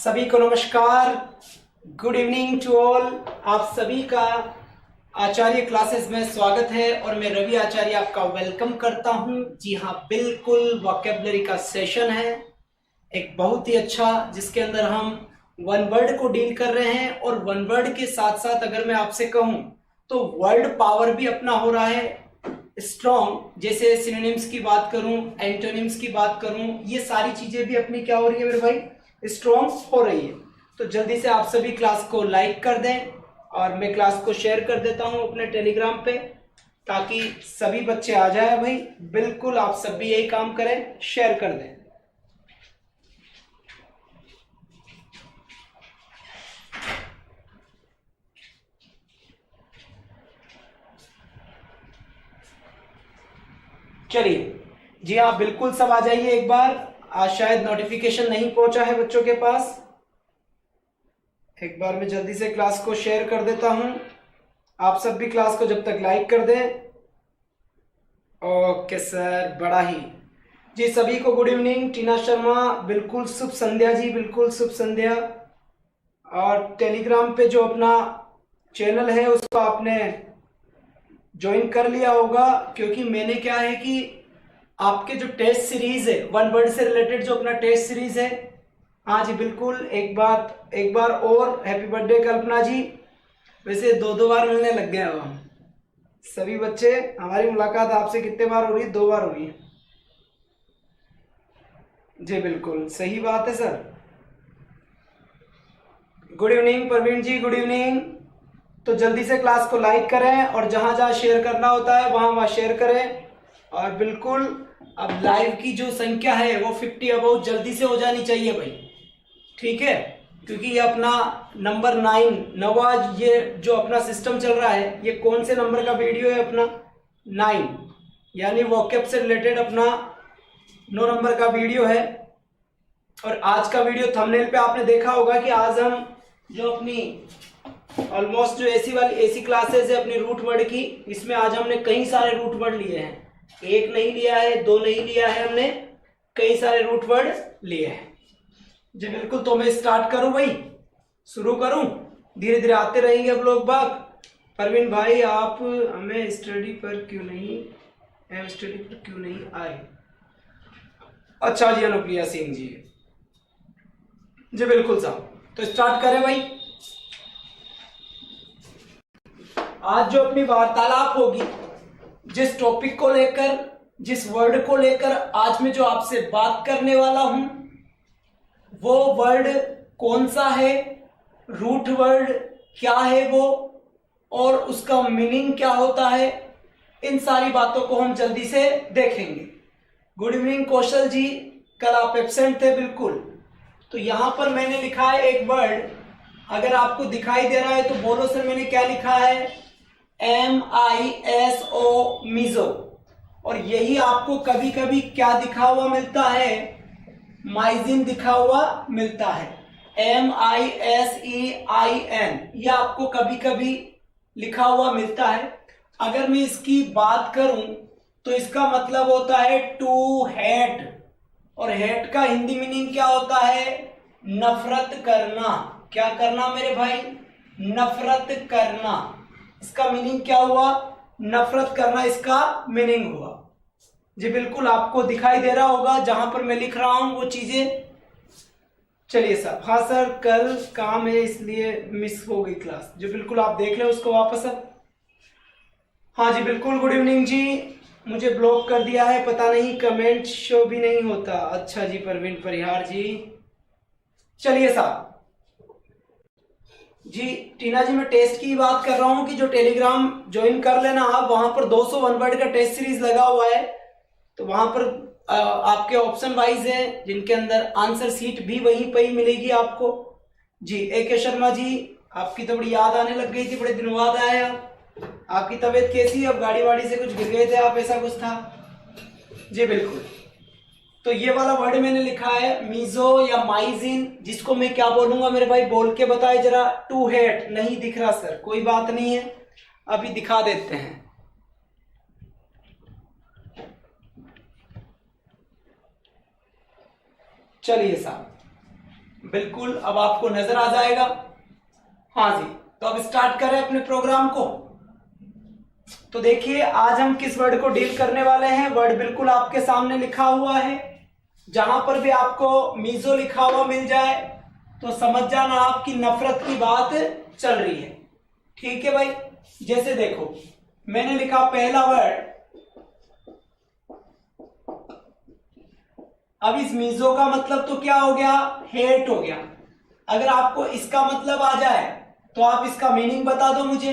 सभी को नमस्कार, गुड इवनिंग टू ऑल। आप सभी का आचार्य क्लासेस में स्वागत है और मैं रवि आचार्य आपका वेलकम करता हूं। जी हाँ, बिल्कुल वोकैबुलरी का सेशन है, एक बहुत ही अच्छा, जिसके अंदर हम वन वर्ड को डील कर रहे हैं और वन वर्ड के साथ साथ अगर मैं आपसे कहूं तो वर्ड पावर भी अपना हो रहा है स्ट्रॉन्ग। जैसे सिनोनिम्स की बात करूं, एंटोनिम्स की बात करूं, ये सारी चीजें भी अपनी क्या हो रही है मेरे भाई, स्ट्रॉन्ग हो रही है। तो जल्दी से आप सभी क्लास को लाइक कर दें और मैं क्लास को शेयर कर देता हूं अपने टेलीग्राम पे, ताकि सभी बच्चे आ जाए। भाई बिल्कुल आप सब भी यही काम करें, शेयर कर दें। चलिए जी हाँ, बिल्कुल सब आ जाइए एक बार। आज शायद नोटिफिकेशन नहीं पहुंचा है बच्चों के पास। एक बार मैं जल्दी से क्लास को शेयर कर देता हूं। आप सब भी क्लास को जब तक लाइक कर दें। ओके सर, बड़ा ही जी। सभी को गुड इवनिंग। टीना शर्मा, बिल्कुल शुभ संध्या जी, बिल्कुल शुभ संध्या। और टेलीग्राम पे जो अपना चैनल है उसको आपने ज्वाइन कर लिया होगा, क्योंकि मैंने क्या है कि आपके जो टेस्ट सीरीज है वन वर्ड से रिलेटेड, जो अपना टेस्ट सीरीज है, हाँ जी बिल्कुल, एक बार और हैप्पी बर्थडे कल्पना जी। वैसे दो बार मिलने लग गए अब हम सभी बच्चे। हमारी मुलाकात आपसे कितने बार हो रही? 2 बार हो रही है जी, बिल्कुल सही बात है सर। गुड इवनिंग प्रवीण जी, गुड इवनिंग। तो जल्दी से क्लास को लाइक करें और जहां जहां शेयर करना होता है वहां वहां शेयर करें। और बिल्कुल अब लाइव की जो संख्या है वो 50 अबाउट जल्दी से हो जानी चाहिए भाई, ठीक है? क्योंकि ये अपना नंबर 9 नवा, ये जो अपना सिस्टम चल रहा है, ये कौन से नंबर का वीडियो है? अपना 9, यानी वोकैब से रिलेटेड अपना 9 नंबर का वीडियो है। और आज का वीडियो थंबनेल पे आपने देखा होगा कि आज हम जो अपनी ऑलमोस्ट जो ऐसी क्लासेस है अपनी रूट वर्ड की, इसमें आज हमने कई सारे रूट वर्ड लिए हैं। एक नहीं लिया है, दो नहीं लिया है, हमने कई सारे रूट वर्ड लिए हैं जी, बिल्कुल। तो मैं स्टार्ट करूं भाई, शुरू करूं? धीरे धीरे आते रहेंगे अब लोग बाग। परवीन भाई, आप हमें स्टडी पर क्यों नहीं आए? अच्छा जी, अनुप्रिया सिंह जी जी, बिल्कुल साहब। तो स्टार्ट करें भाई। आज जो अपनी वार्तालाप होगी, जिस टॉपिक को लेकर, जिस वर्ड को लेकर आज मैं जो आपसे बात करने वाला हूं, वो वर्ड कौन सा है, रूट वर्ड क्या है वो, और उसका मीनिंग क्या होता है, इन सारी बातों को हम जल्दी से देखेंगे। गुड इवनिंग कौशल जी, कल आप एब्सेंट थे बिल्कुल। तो यहां पर मैंने लिखा है एक वर्ड, अगर आपको दिखाई दे रहा है तो बोलो सर मैंने क्या लिखा है? MISO, मिजो। और यही आपको कभी कभी क्या दिखा हुआ मिलता है? माइजिन दिखा हुआ मिलता है, MISEIN, ये आपको कभी कभी लिखा हुआ मिलता है। अगर मैं इसकी बात करूं तो इसका मतलब होता है टू हेट, और हेट का हिंदी मीनिंग क्या होता है? नफरत करना। क्या करना मेरे भाई? नफरत करना। इसका मीनिंग क्या हुआ? नफरत करना इसका मीनिंग हुआ जी, बिल्कुल। आपको दिखाई दे रहा होगा जहां पर मैं लिख रहा हूं वो चीजें। चलिए सर, हाँ सर, कल काम है इसलिए मिस हो गई क्लास जी, बिल्कुल। आप देख लें उसको वापस अब। हाँ जी बिल्कुल, गुड इवनिंग जी। मुझे ब्लॉक कर दिया है, पता नहीं, कमेंट शो भी नहीं होता। अच्छा जी, परवीन परिहार जी। चलिए साहब जी, टीना जी, मैं टेस्ट की बात कर रहा हूं कि जो टेलीग्राम ज्वाइन कर लेना आप, वहां पर 200 वन वर्ड का टेस्ट सीरीज लगा हुआ है। तो वहां पर आपके ऑप्शन वाइज है, जिनके अंदर आंसर सीट भी वहीं पर ही मिलेगी आपको जी। AK शर्मा जी, आपकी तो बड़ी याद आने लग गई थी, बड़े दिनों बाद आए आप। आपकी तबीयत कैसी है? अब गाड़ी वाड़ी से कुछ गिर गए थे आप, ऐसा कुछ था जी, बिल्कुल। तो ये वाला वर्ड मैंने लिखा है मीजो या माइजिन, जिसको मैं क्या बोलूंगा मेरे भाई? बोल के बताए जरा। टू हेट नहीं दिख रहा सर, कोई बात नहीं है, अभी दिखा देते हैं। चलिए साहब, बिल्कुल अब आपको नजर आ जाएगा। हाँ जी, तो अब स्टार्ट करें अपने प्रोग्राम को। तो देखिए आज हम किस वर्ड को डील करने वाले हैं। वर्ड बिल्कुल आपके सामने लिखा हुआ है। जहां पर भी आपको मीजो लिखा हुआ मिल जाए तो समझ जाना आपकी नफरत की बात चल रही है। ठीक है भाई, जैसे देखो मैंने लिखा पहला वर्ड, अब इस मीजो का मतलब तो क्या हो गया, हेट हो गया। अगर आपको इसका मतलब आ जाए तो आप इसका मीनिंग बता दो मुझे।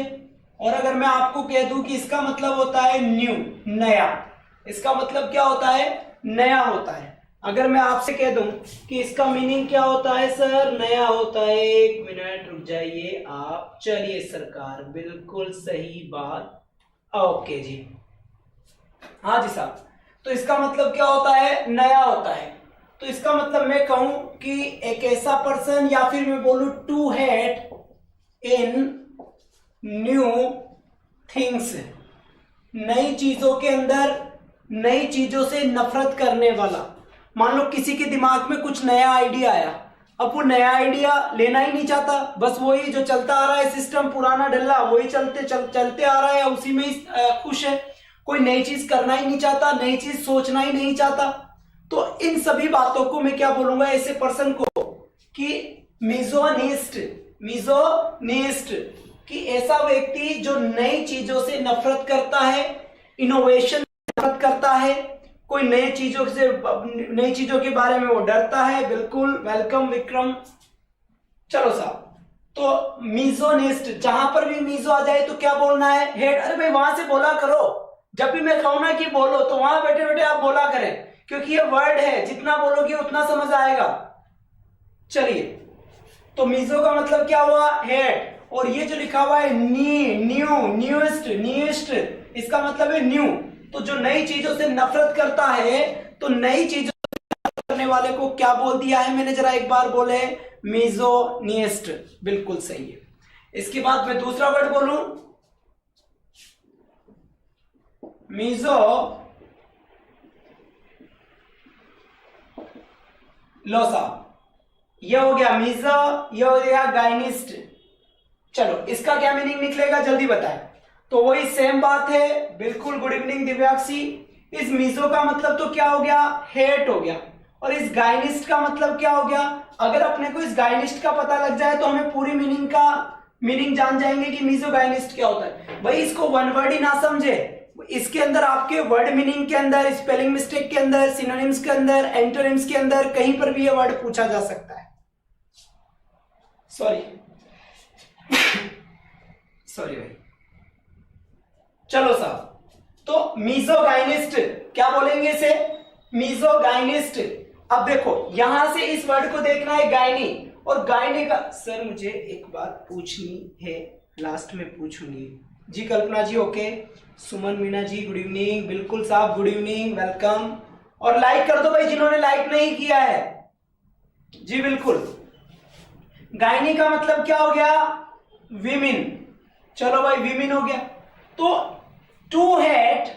और अगर मैं आपको कह दूं कि इसका मतलब होता है न्यू, नया, इसका मतलब क्या होता है, नया होता है। अगर मैं आपसे कह दूं कि इसका मीनिंग क्या होता है सर, नया होता है, एक मिनट रुक जाइए आप, चलिए सरकार, बिल्कुल सही बात, ओके जी, हाँ जी साहब। तो इसका मतलब क्या होता है, नया होता है। तो इसका मतलब मैं कहूं कि एक ऐसा पर्सन, या फिर मैं बोलूं to hate in new things, नई चीजों के अंदर, नई चीजों से नफरत करने वाला। मान लो किसी के दिमाग में कुछ नया आइडिया आया, अब वो नया आइडिया लेना ही नहीं चाहता, बस वही जो चलता आ रहा है सिस्टम पुराना डल्ला वही चलते आ रहा है, उसी में ही खुश है, कोई नई चीज करना ही नहीं चाहता, नई चीज सोचना ही नहीं चाहता। तो इन सभी बातों को मैं क्या बोलूंगा ऐसे पर्सन को कि मिजोनिस्ट, मिजोनिस्ट कि ऐसा व्यक्ति जो नई चीजों से नफरत करता है, इनोवेशन नफरत करता है, कोई नई चीजों के बारे में वो डरता है। बिल्कुल वेलकम विक्रम। चलो साहब, तो मिजोनिस्ट, जहां पर भी मिजो आ जाए तो क्या बोलना है, हेड। अरे भाई वहां से बोला करो, जब भी मैं कहूं ना कि बोलो तो वहां बैठे बैठे आप बोला करें, क्योंकि ये वर्ड है, जितना बोलोगे उतना समझ आएगा। चलिए, तो मिजो का मतलब क्या हुआ, हेड। और ये जो लिखा हुआ है न्यूएस्ट, न्यूएस्ट, इसका मतलब है न्यू। तो जो नई चीजों से नफरत करता है, तो नई चीजों से करने वाले को क्या बोल दिया है मैंने, जरा एक बार बोले, मिजोनिस्ट। बिल्कुल सही है। इसके बाद मैं दूसरा वर्ड बोलूं, मिजो लोसा, ये हो गया मिजो, ये हो गया गाइनिस्ट। चलो इसका क्या मीनिंग निकलेगा जल्दी बताएं। तो वही सेम बात है, बिल्कुल। Good evening Divyakshi. इस मिजो का मतलब तो क्या हो गया, हेट हो गया। और इस गाइनिस्ट का मतलब क्या हो गया। अगर अपने को इस गाइनिस्ट का पता लग जाए तो हमें पूरी मीनिंग जान जाएंगे कि मिजो गाइनिस्ट क्या होता है। भाई इसको वन वर्ड ही ना समझे, इसके अंदर आपके वर्ड मीनिंग के अंदर, स्पेलिंग मिस्टेक के अंदर, सिनोनिम्स के अंदर, एंटोनिम्स के अंदर, कहीं पर भी ये वर्ड पूछा जा सकता है। सॉरी भाई। चलो साहब, तो मिजोगाइनिस्ट क्या बोलेंगे इसे, मिजोगाइनिस्ट। अब देखो यहां से इस वर्ड को देखना है गायनी, और गायनी का सर मुझे एक बात पूछनी है, लास्ट में पूछूंगी जी। कल्पना जी ओके, सुमन मीना जी गुड इवनिंग, बिल्कुल साहब गुड इवनिंग, वेलकम। और लाइक कर दो भाई जिन्होंने लाइक नहीं किया है जी, बिल्कुल। गायनी का मतलब क्या हो गया, विमेन। चलो भाई विमेन हो गया। तो टू हेट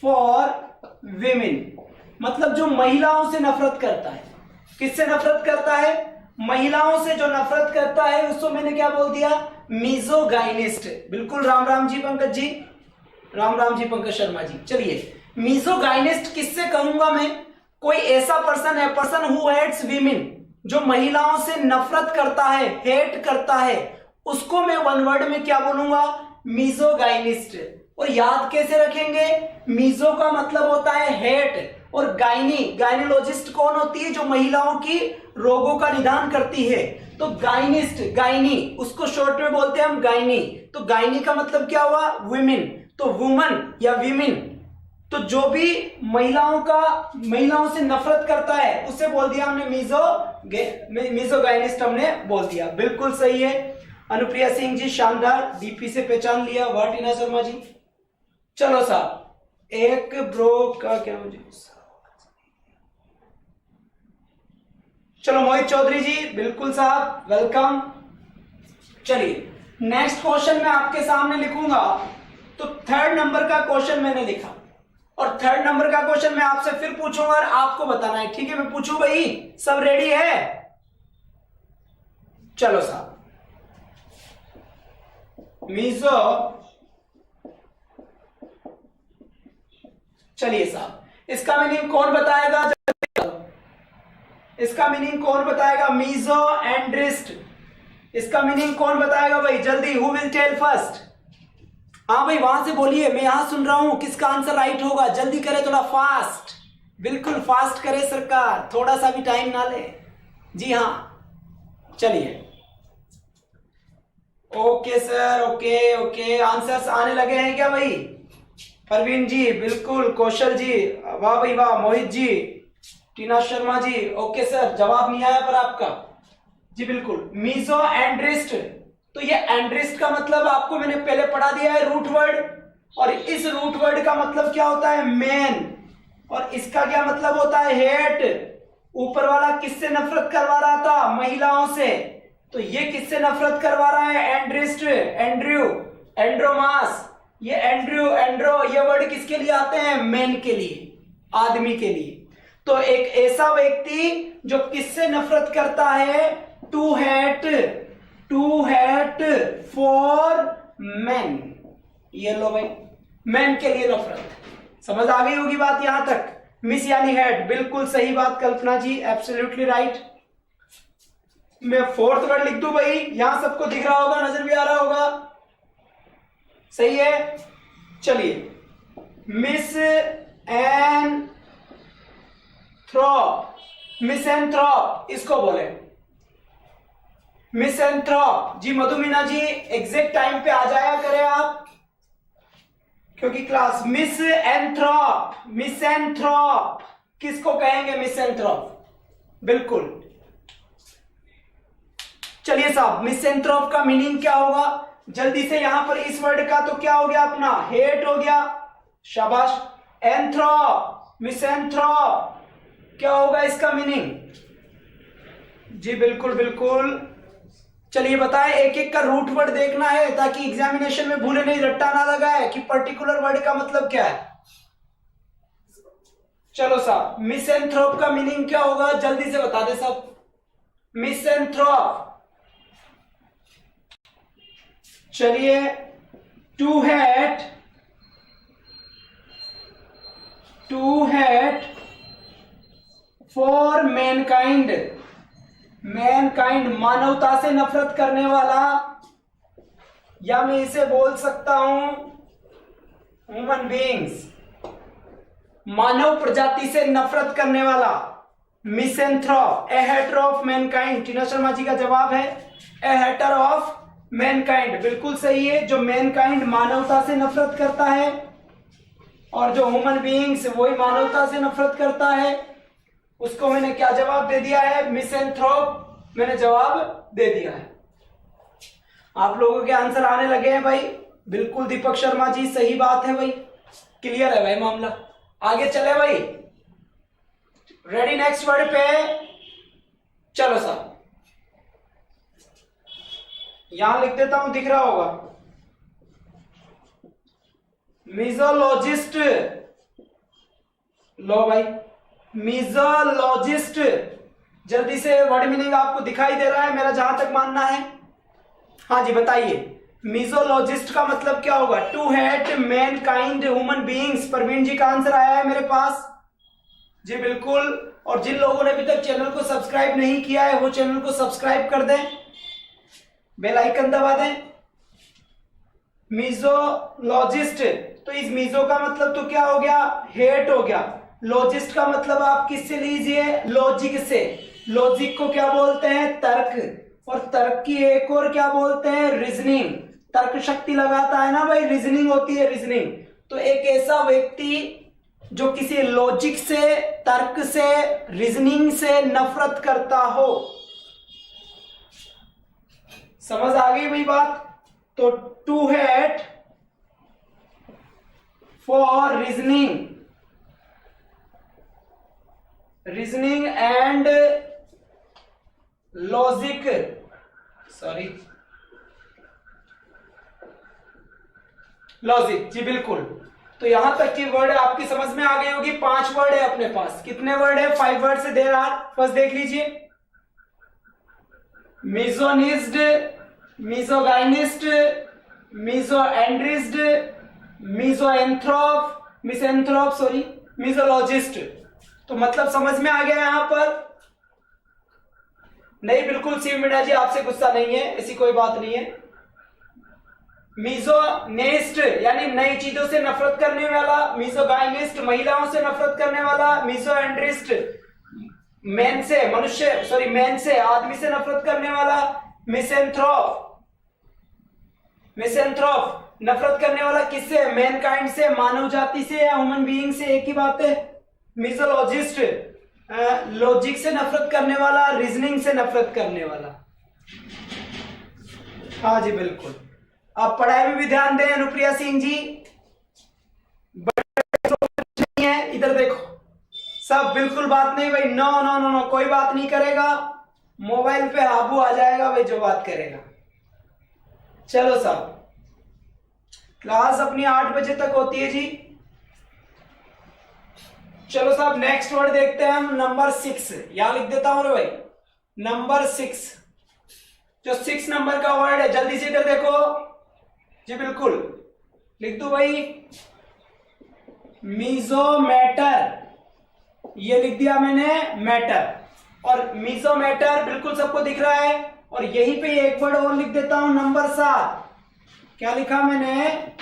फॉर विमेन, मतलब जो महिलाओं से नफरत करता है। किससे नफरत करता है, महिलाओं से जो नफरत करता है उसको मैंने क्या बोल दिया, मिजोगाइनिस्ट। बिल्कुल, राम राम जी पंकज जी, राम जी पंकज शर्मा जी। चलिए, मिजोगाइनिस्ट किससे कहूंगा मैं, कोई ऐसा पर्सन है, पर्सन हु हेट्स वीमेन, जो महिलाओं से नफरत करता है, हेट करता है, उसको मैं वन वर्ड में क्या बोलूंगा, मिजोगाइनिस्ट। और याद कैसे रखेंगे, मिजो का मतलब होता है हेट, और गाइनोलॉजिस्ट कौन होती है, जो महिलाओं की रोगों का निदान करती है। तो गाइनिस्ट, गायनी, उसको शॉर्ट में बोलते हैं हम गायनी। तो गायनी का मतलब क्या हुआ, वुमेन। तो वुमन या विमेन, तो जो भी महिलाओं से नफरत करता है उसे बोल दिया हमने मिजोगाइनिस्ट, हमने बोल दिया। बिल्कुल सही है अनुप्रिया सिंह जी, शानदार, डीपी से पहचान लिया। वाह टीना शर्मा जी। चलो साहब, एक ब्रो का क्या मुझे, चलो मोहित चौधरी जी, बिल्कुल साहब वेलकम। चलिए नेक्स्ट क्वेश्चन मैं आपके सामने लिखूंगा। तो थर्ड नंबर का क्वेश्चन मैंने लिखा, और थर्ड नंबर का क्वेश्चन मैं आपसे फिर पूछूंगा और आपको बताना है, ठीक है? मैं पूछूं भाई, सब रेडी है? चलो साहब, मीजो, चलिए साहब, इसका मीनिंग कौन बताएगा? इसका मीनिंग कौन बताएगा? मीजो एंड्रिस्ट, इसका मीनिंग कौन बताएगा भाई? जल्दी, हु विल टेल फर्स्ट? हाँ भाई, वहां से बोलिए, मैं यहां सुन रहा हूं। किसका आंसर राइट होगा? जल्दी करे, थोड़ा फास्ट, बिल्कुल फास्ट करे सरकार, थोड़ा सा भी टाइम ना ले। जी हाँ, चलिए। Okay sir, okay okay, answers आने लगे हैं क्या भाई? परवीन जी बिल्कुल, कौशल जी वाह भाई वाह, मोहित जी, टीना शर्मा जी, ओके सर, जवाब नहीं आया पर आपका। जी बिल्कुल, मीजो एंड्रिस्ट, तो ये एंड्रिस्ट का मतलब आपको मैंने पहले पढ़ा दिया है, रूट वर्ड, और इस रूट वर्ड का मतलब क्या होता है? मैन, और इसका क्या मतलब होता है? हेट। ऊपर वाला किससे नफरत करवा रहा था? महिलाओं से, तो ये किससे नफरत करवा रहा है? एंड्रिस्ट, एंड्रयू, एंड्रोमास। ये एंड्रयू, एंड्रो, ये वर्ड किसके लिए आते हैं? मैन के लिए, आदमी के लिए। तो एक ऐसा व्यक्ति जो किससे नफरत करता है? To hate for man. ये लो भाई, मैन के लिए नफरत। समझ आ गई होगी बात यहां तक? मिस यानी हेड, बिल्कुल सही बात कल्पना जी, एब्सोल्युटली राइट। मैं फोर्थ वर्ड लिख दूं भाई, यहां सबको दिख रहा होगा, नजर भी आ रहा होगा, सही है? चलिए, मिस एन थ्रॉप, मिसएंथ्रोप इसको बोले, मिसएंथ्रोप। जी मधुमीना जी, एग्जैक्ट टाइम पे आ जाया करें आप, क्योंकि क्लास मिसएंथ्रोप, मिसएंथ्रोप किसको कहेंगे? मिसएंथ्रोप, बिल्कुल। चलिए साहब, मिसएंथ्रोप का मीनिंग क्या होगा? जल्दी से, यहां पर इस वर्ड का तो क्या हो गया अपना? हेट हो गया, शाबाश। एंथ्रोप, मिसएंथ्रोप, क्या होगा इसका मीनिंग? जी बिल्कुल बिल्कुल। चलिए बताएं, एक एक का रूट वर्ड देखना है ताकि एग्जामिनेशन में भूले नहीं, रट्टा ना लगाए कि पर्टिकुलर वर्ड का मतलब क्या है। चलो साहब, मिसएंथ्रोप का मीनिंग क्या होगा? जल्दी से बता दे सब। मिसएंथ्रोप, चलिए, to hate for mankind, mankind मानवता से नफरत करने वाला, या मैं इसे बोल सकता हूं ह्यूमन बीइंग्स, मानव प्रजाति से नफरत करने वाला, misanthrope, a hater of mankind. Tina Sharma ji का जवाब है ए हेटर ऑफ मैनकाइंड, बिल्कुल सही है। जो मैनकाइंड मानवता से नफरत करता है, और जो ह्यूमन बीइंग्स वही मानवता से नफरत करता है, उसको मैंने क्या जवाब दे दिया है? मिसएंथ्रोप, मैंने जवाब दे दिया है। आप लोगों के आंसर आने लगे हैं भाई, बिल्कुल दीपक शर्मा जी, सही बात है भाई, क्लियर है भाई मामला। आगे चले भाई, रेडी नेक्स्ट वर्ड पे? चलो साहब, यहां लिख देता हूं, दिख रहा होगा, मिजोलॉजिस्ट। लो भाई, मिजोलॉजिस्ट, जल्दी से वर्ड मीनिंग आपको दिखाई दे रहा है मेरा जहां तक मानना है? हाँ जी बताइए, मिजोलॉजिस्ट का मतलब क्या होगा? To hate mankind human beings. Parveen ji का आंसर आया है मेरे पास, जी बिल्कुल। और जिन लोगों ने अभी तक चैनल को सब्सक्राइब नहीं किया है वो चैनल को सब्सक्राइब कर दें, बेल आइकन दबा दें। मिजोलॉजिस्ट, तो इस मिजो का मतलब तो क्या हो गया? हेट हो गया। लॉजिस्ट का मतलब आप किससे लीजिए? लॉजिक से। लॉजिक को क्या बोलते हैं? तर्क। और तर्क की एक और क्या बोलते हैं? रीजनिंग। तर्क शक्ति लगाता है ना भाई, रीजनिंग होती है, रीजनिंग। तो एक ऐसा व्यक्ति जो किसी लॉजिक से, तर्क से, रीजनिंग से नफरत करता हो। समझ आ गई भाई बात? तो to hate for reasoning, reasoning and logic, sorry logic, जी बिल्कुल। तो यहां तक की वर्ड आपकी समझ में आ गई होगी। 5 वर्ड है अपने पास। कितने वर्ड है? 5 वर्ड से देर आर। फर्स्ट देख लीजिए, मिजोनिस्ट, मिजोगाइनिस्ट, मिजोएंड्रिस्ट, मिसएंथ्रोप सॉरी, मिजोलॉजिस्ट। तो मतलब समझ में आ गया यहां पर? नहीं, बिल्कुल शिव मीणा जी आपसे गुस्सा नहीं है, ऐसी कोई बात नहीं है। मिजोनेस्ट यानी नई चीजों से नफरत करने वाला, मिजोगाइनिस्ट महिलाओं से नफरत करने वाला, मिजोएंड्रिस्ट मैन से, मनुष्य सॉरी मैन से, आदमी से नफरत करने वाला, मिसेंथ्रोप नफरत करने वाला किससे? मैनकाइंड से, मानव जाति से या ह्यूमन बीइंग से, एक ही बात है। मिजोलॉजिस्ट लॉजिक से नफरत करने वाला, रीजनिंग से नफरत करने वाला। हाँ जी बिल्कुल। आप पढ़ाई में भी ध्यान दें अनुप्रिया सिंह जी। है इधर देखो, सब बिल्कुल बात नहीं भाई, नो नो नो नो, कोई बात नहीं करेगा। मोबाइल पे आबू आ जाएगा भाई जो बात करेगा। चलो साहब, क्लास अपनी 8 बजे तक होती है जी। चलो साहब नेक्स्ट वर्ड देखते हैं हम, नंबर 6। यहां लिख देता हूं भाई, नंबर 6। जो 6 नंबर का वर्ड है, जल्दी से इधर देखो जी, बिल्कुल लिख दो भाई, मीजोमैटर। ये लिख दिया मैंने, मैटर। और मीजोमैटर बिल्कुल सबको दिख रहा है। और यहीं पे एक वर्ड और लिख देता हूं, नंबर 7। क्या लिखा मैंने?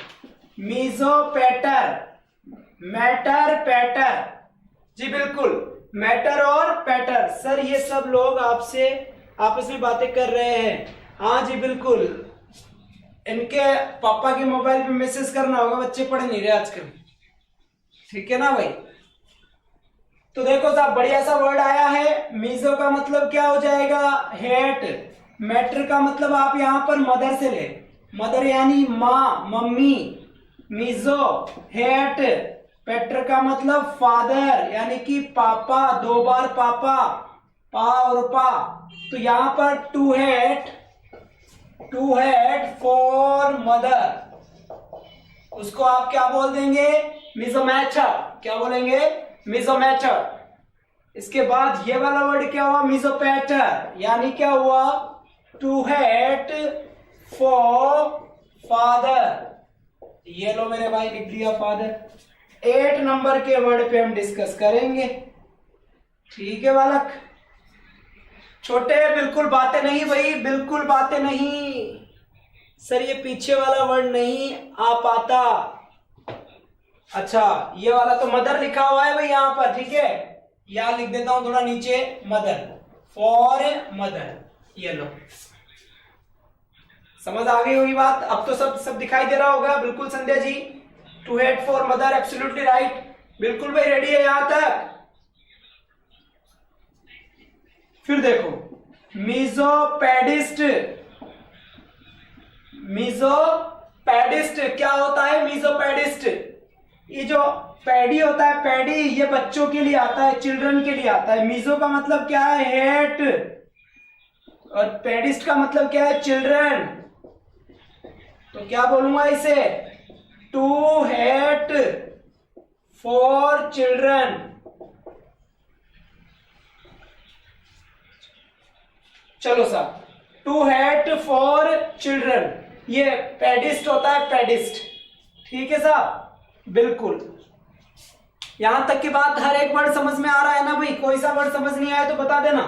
मीजोपैटर। मैटर पैटर जी बिल्कुल, मैटर और पैटर। सर ये सब लोग आपसे आपस में बातें कर रहे हैं। हाँ जी बिल्कुल, इनके पापा के मोबाइल पे मैसेज करना होगा, बच्चे पढ़ नहीं रहे आजकल, ठीक है ना भाई। तो देखो साहब बढ़िया सा वर्ड आया है। मीजो का मतलब क्या हो जाएगा? हेट। मैटर का मतलब आप यहां पर मदर से ले, मदर यानी माँ, मम्मी। Meso hate. पेटर का मतलब फादर यानी कि पापा, 2 बार पापा, पा और पा। तो यहां पर टू हेट फॉर मदर, उसको आप क्या बोल देंगे? मिजोमैटर। क्या बोलेंगे? मिजोमैटर। इसके बाद ये वाला वर्ड क्या हुआ? मिजोपैटर, यानी क्या हुआ? To hate for father. ये लो मेरे भाई, लिख दिया फादर। 8 नंबर के वर्ड पे हम डिस्कस करेंगे, ठीक है बालक? छोटे बिल्कुल बातें नहीं भाई, बिल्कुल बातें नहीं। सर ये पीछे वाला वर्ड नहीं आ पाता। अच्छा ये वाला तो मदर लिखा हुआ है भाई यहाँ पर, ठीक है? यहां लिख देता हूं थोड़ा नीचे, मदर, फॉर मदर। ये लो, समझ आ गई होगी बात? अब तो सब दिखाई दे रहा होगा बिल्कुल Sandhya ji. To hate for mother, absolutely right, बिल्कुल भाई रेडी है यहां तक। फिर देखो मीजोपैडिस्ट। मीजोपैडिस्ट क्या होता है? मीजोपैडिस्ट, ये जो पैडी होता है, पैडी ये बच्चों के लिए आता है, चिल्ड्रन के लिए आता है। मीजो का मतलब क्या है? हेट। और पैडिस्ट का मतलब क्या है? चिल्ड्रन। तो क्या बोलूंगा इसे? To hate for children. चलो साहब, टू हेट फॉर चिल्ड्रन, ये पैडिस्ट होता है, पैडिस्ट, ठीक है साहब? बिल्कुल। यहां तक की बात, हर एक वर्ड समझ में आ रहा है ना भाई? कोई सा वर्ड समझ नहीं आया तो बता देना,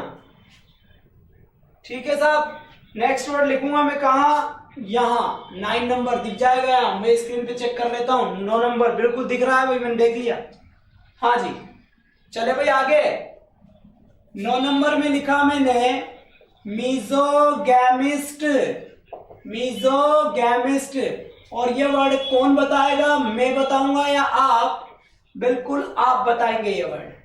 ठीक है साहब? नेक्स्ट वर्ड लिखूंगा मैं कहा? यहां 9 नंबर दिख जाएगा, यहां मैं स्क्रीन पे चेक कर लेता हूं। 9 नंबर बिल्कुल दिख रहा है भाई, मैंने देख लिया। हाँ जी चले भाई आगे। 9 नंबर में लिखा मैंने मीजोगैमिस्ट। मीजोगैमिस्ट, और ये वर्ड कौन बताएगा? मैं बताऊंगा या आप? बिल्कुल आप बताएंगे ये वर्ड।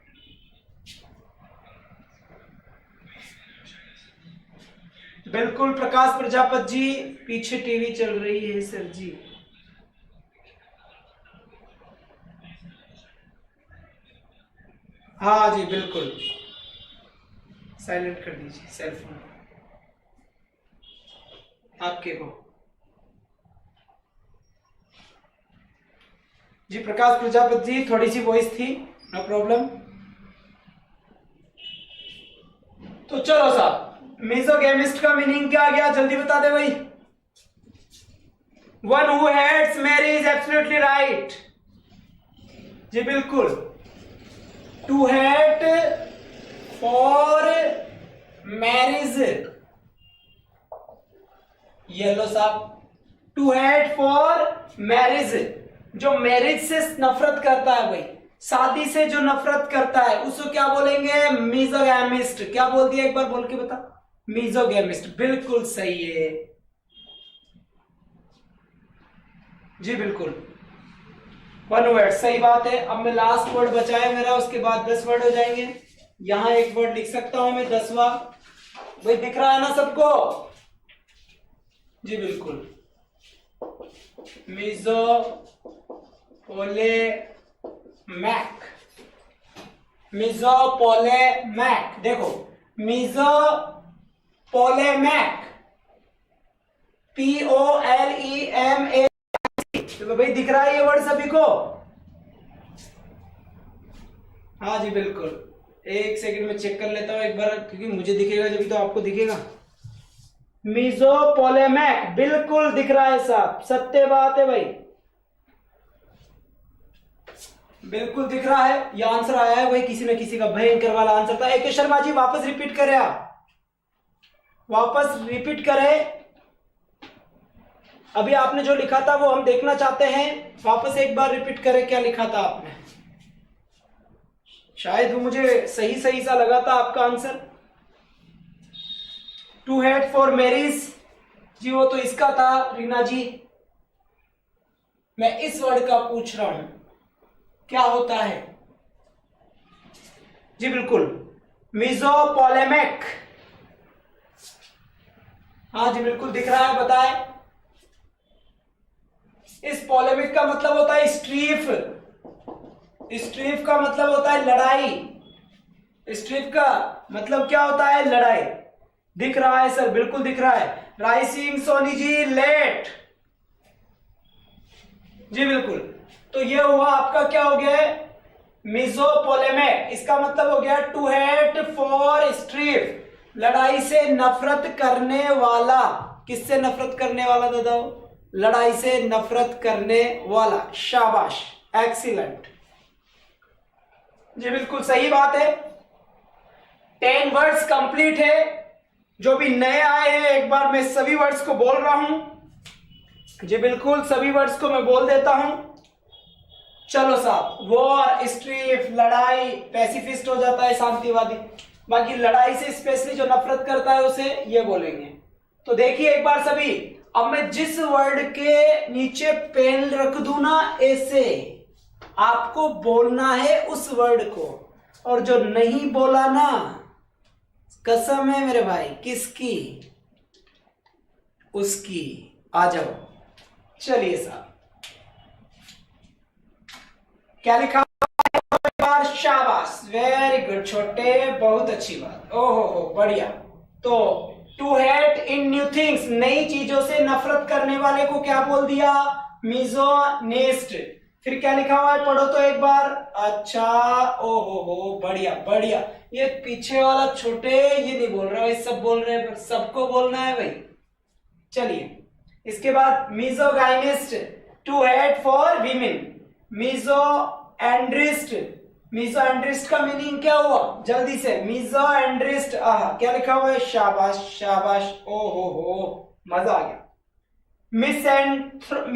बिल्कुल प्रकाश प्रजापति जी, पीछे टीवी चल रही है सर जी। हाँ जी बिल्कुल, साइलेंट कर दीजिए सेल फोन आपके को। जी प्रकाश प्रजापति जी, थोड़ी सी वॉइस थी, नो प्रॉब्लम। तो चलो साहब, मीजोगेमिस्ट का मीनिंग क्या गया, जल्दी बता दे भाई। One who hates Mary is absolutely right. जी बिल्कुल, टू हेट फॉर मैरिज, ये लो साहब, टू हेट फॉर मैरिज, जो मैरिज से नफरत करता है भाई, शादी से जो नफरत करता है उसको क्या बोलेंगे, मीजोगैमिस्ट। क्या बोल दिया, एक बार बोल के बता। मीजोगैमिस्ट, बिल्कुल सही है जी, बिल्कुल। वन वर्ड, सही बात है। अब मैं लास्ट वर्ड बचा है मेरा, उसके बाद 10 वर्ड हो जाएंगे। यहां एक वर्ड लिख सकता हूं मैं, 10वां। भाई दिख रहा है ना सबको? जी बिल्कुल, मीजोपोलेमैक, मीजोपोलेमैक। देखो, मीजोपोलेमैक, POLEMA। तो भाई दिख रहा है ये वर्ड सभी को? हाँ जी बिल्कुल, एक सेकंड में चेक कर लेता हूं एक बार, क्योंकि मुझे दिखेगा जब तो आपको दिखेगा। मीजोपोलेमैक, बिल्कुल दिख रहा है साहब, सत्य बात है भाई, बिल्कुल दिख रहा है। ये आंसर आया है भाई, किसी न किसी का भयंकर वाला आंसर था। एक शर्मा जी वापस रिपीट करें, आप वापस रिपीट करें। अभी आपने जो लिखा था वो हम देखना चाहते हैं, वापस एक बार रिपीट करें, क्या लिखा था आपने? शायद वो मुझे सही सही सा लगा था आपका answer. To hate for marriage, जी वो तो इसका था रीना जी। मैं इस वर्ड का पूछ रहा हूं, क्या होता है? जी बिल्कुल, मीजोपोलेमिक। हाँ जी बिल्कुल दिख रहा है, बताएं। इस पोलेमिक का मतलब होता है स्ट्रीफ, स्ट्रीफ का मतलब होता है लड़ाई, स्ट्रीफ का मतलब क्या होता है, लड़ाई। दिख रहा है सर, बिल्कुल दिख रहा है। राइसिंग सोनी जी लेट, जी बिल्कुल। तो ये हुआ आपका, क्या हो गया है, मीजोपोलेमिक। इसका मतलब हो गया टू हेट फॉर स्ट्रीफ, लड़ाई से नफरत करने वाला। किससे नफरत करने वाला दादा? लड़ाई से नफरत करने वाला। शाबाश, एक्सीलेंट, जी बिल्कुल सही बात है। 10 वर्ड्स कंप्लीट है। जो भी नए आए हैं, एक बार मैं सभी वर्ड्स को बोल रहा हूं। जी बिल्कुल, सभी वर्ड्स को मैं बोल देता हूं। चलो साहब, वॉर, स्ट्रीफ, लड़ाई, पैसिफिस्ट हो जाता है शांतिवादी। बाकी लड़ाई से स्पेशली जो नफरत करता है उसे ये बोलेंगे। तो देखिए एक बार सभी, अब मैं जिस वर्ड के नीचे पेन रख दूं ना, ऐसे आपको बोलना है उस वर्ड को, और जो नहीं बोला ना, कसम है मेरे भाई, किसकी? उसकी। आ जाओ, चलिए साहब, क्या लिखा? शाबाश, वेरी गुड छोटे, बहुत अच्छी बात, ओहो हो बढ़िया। तो to hate in new things, नई चीजों से नफरत करने वाले को क्या बोल दिया? मिजोनिस्ट। फिर क्या लिखा हुआ है, पढ़ो तो एक बार। अच्छा, ओहो हो बढ़िया बढ़िया। ये पीछे वाला छोटे ये नहीं बोल रहा है, सब बोल रहे हैं, पर सबको बोलना है भाई। चलिए, इसके बाद मिजोगाइनिस्ट, टू हेट फॉर वीमेन। मिजोएंड्रिस्ट, मिजोएंड्रिस्ट का मीनिंग क्या हुआ, जल्दी से? मिजोएंड्रिस्ट, क्या लिखा हुआ है? शाबाश शाबाश, ओहो हो मजा आ गया। मिसेंथ्रोप,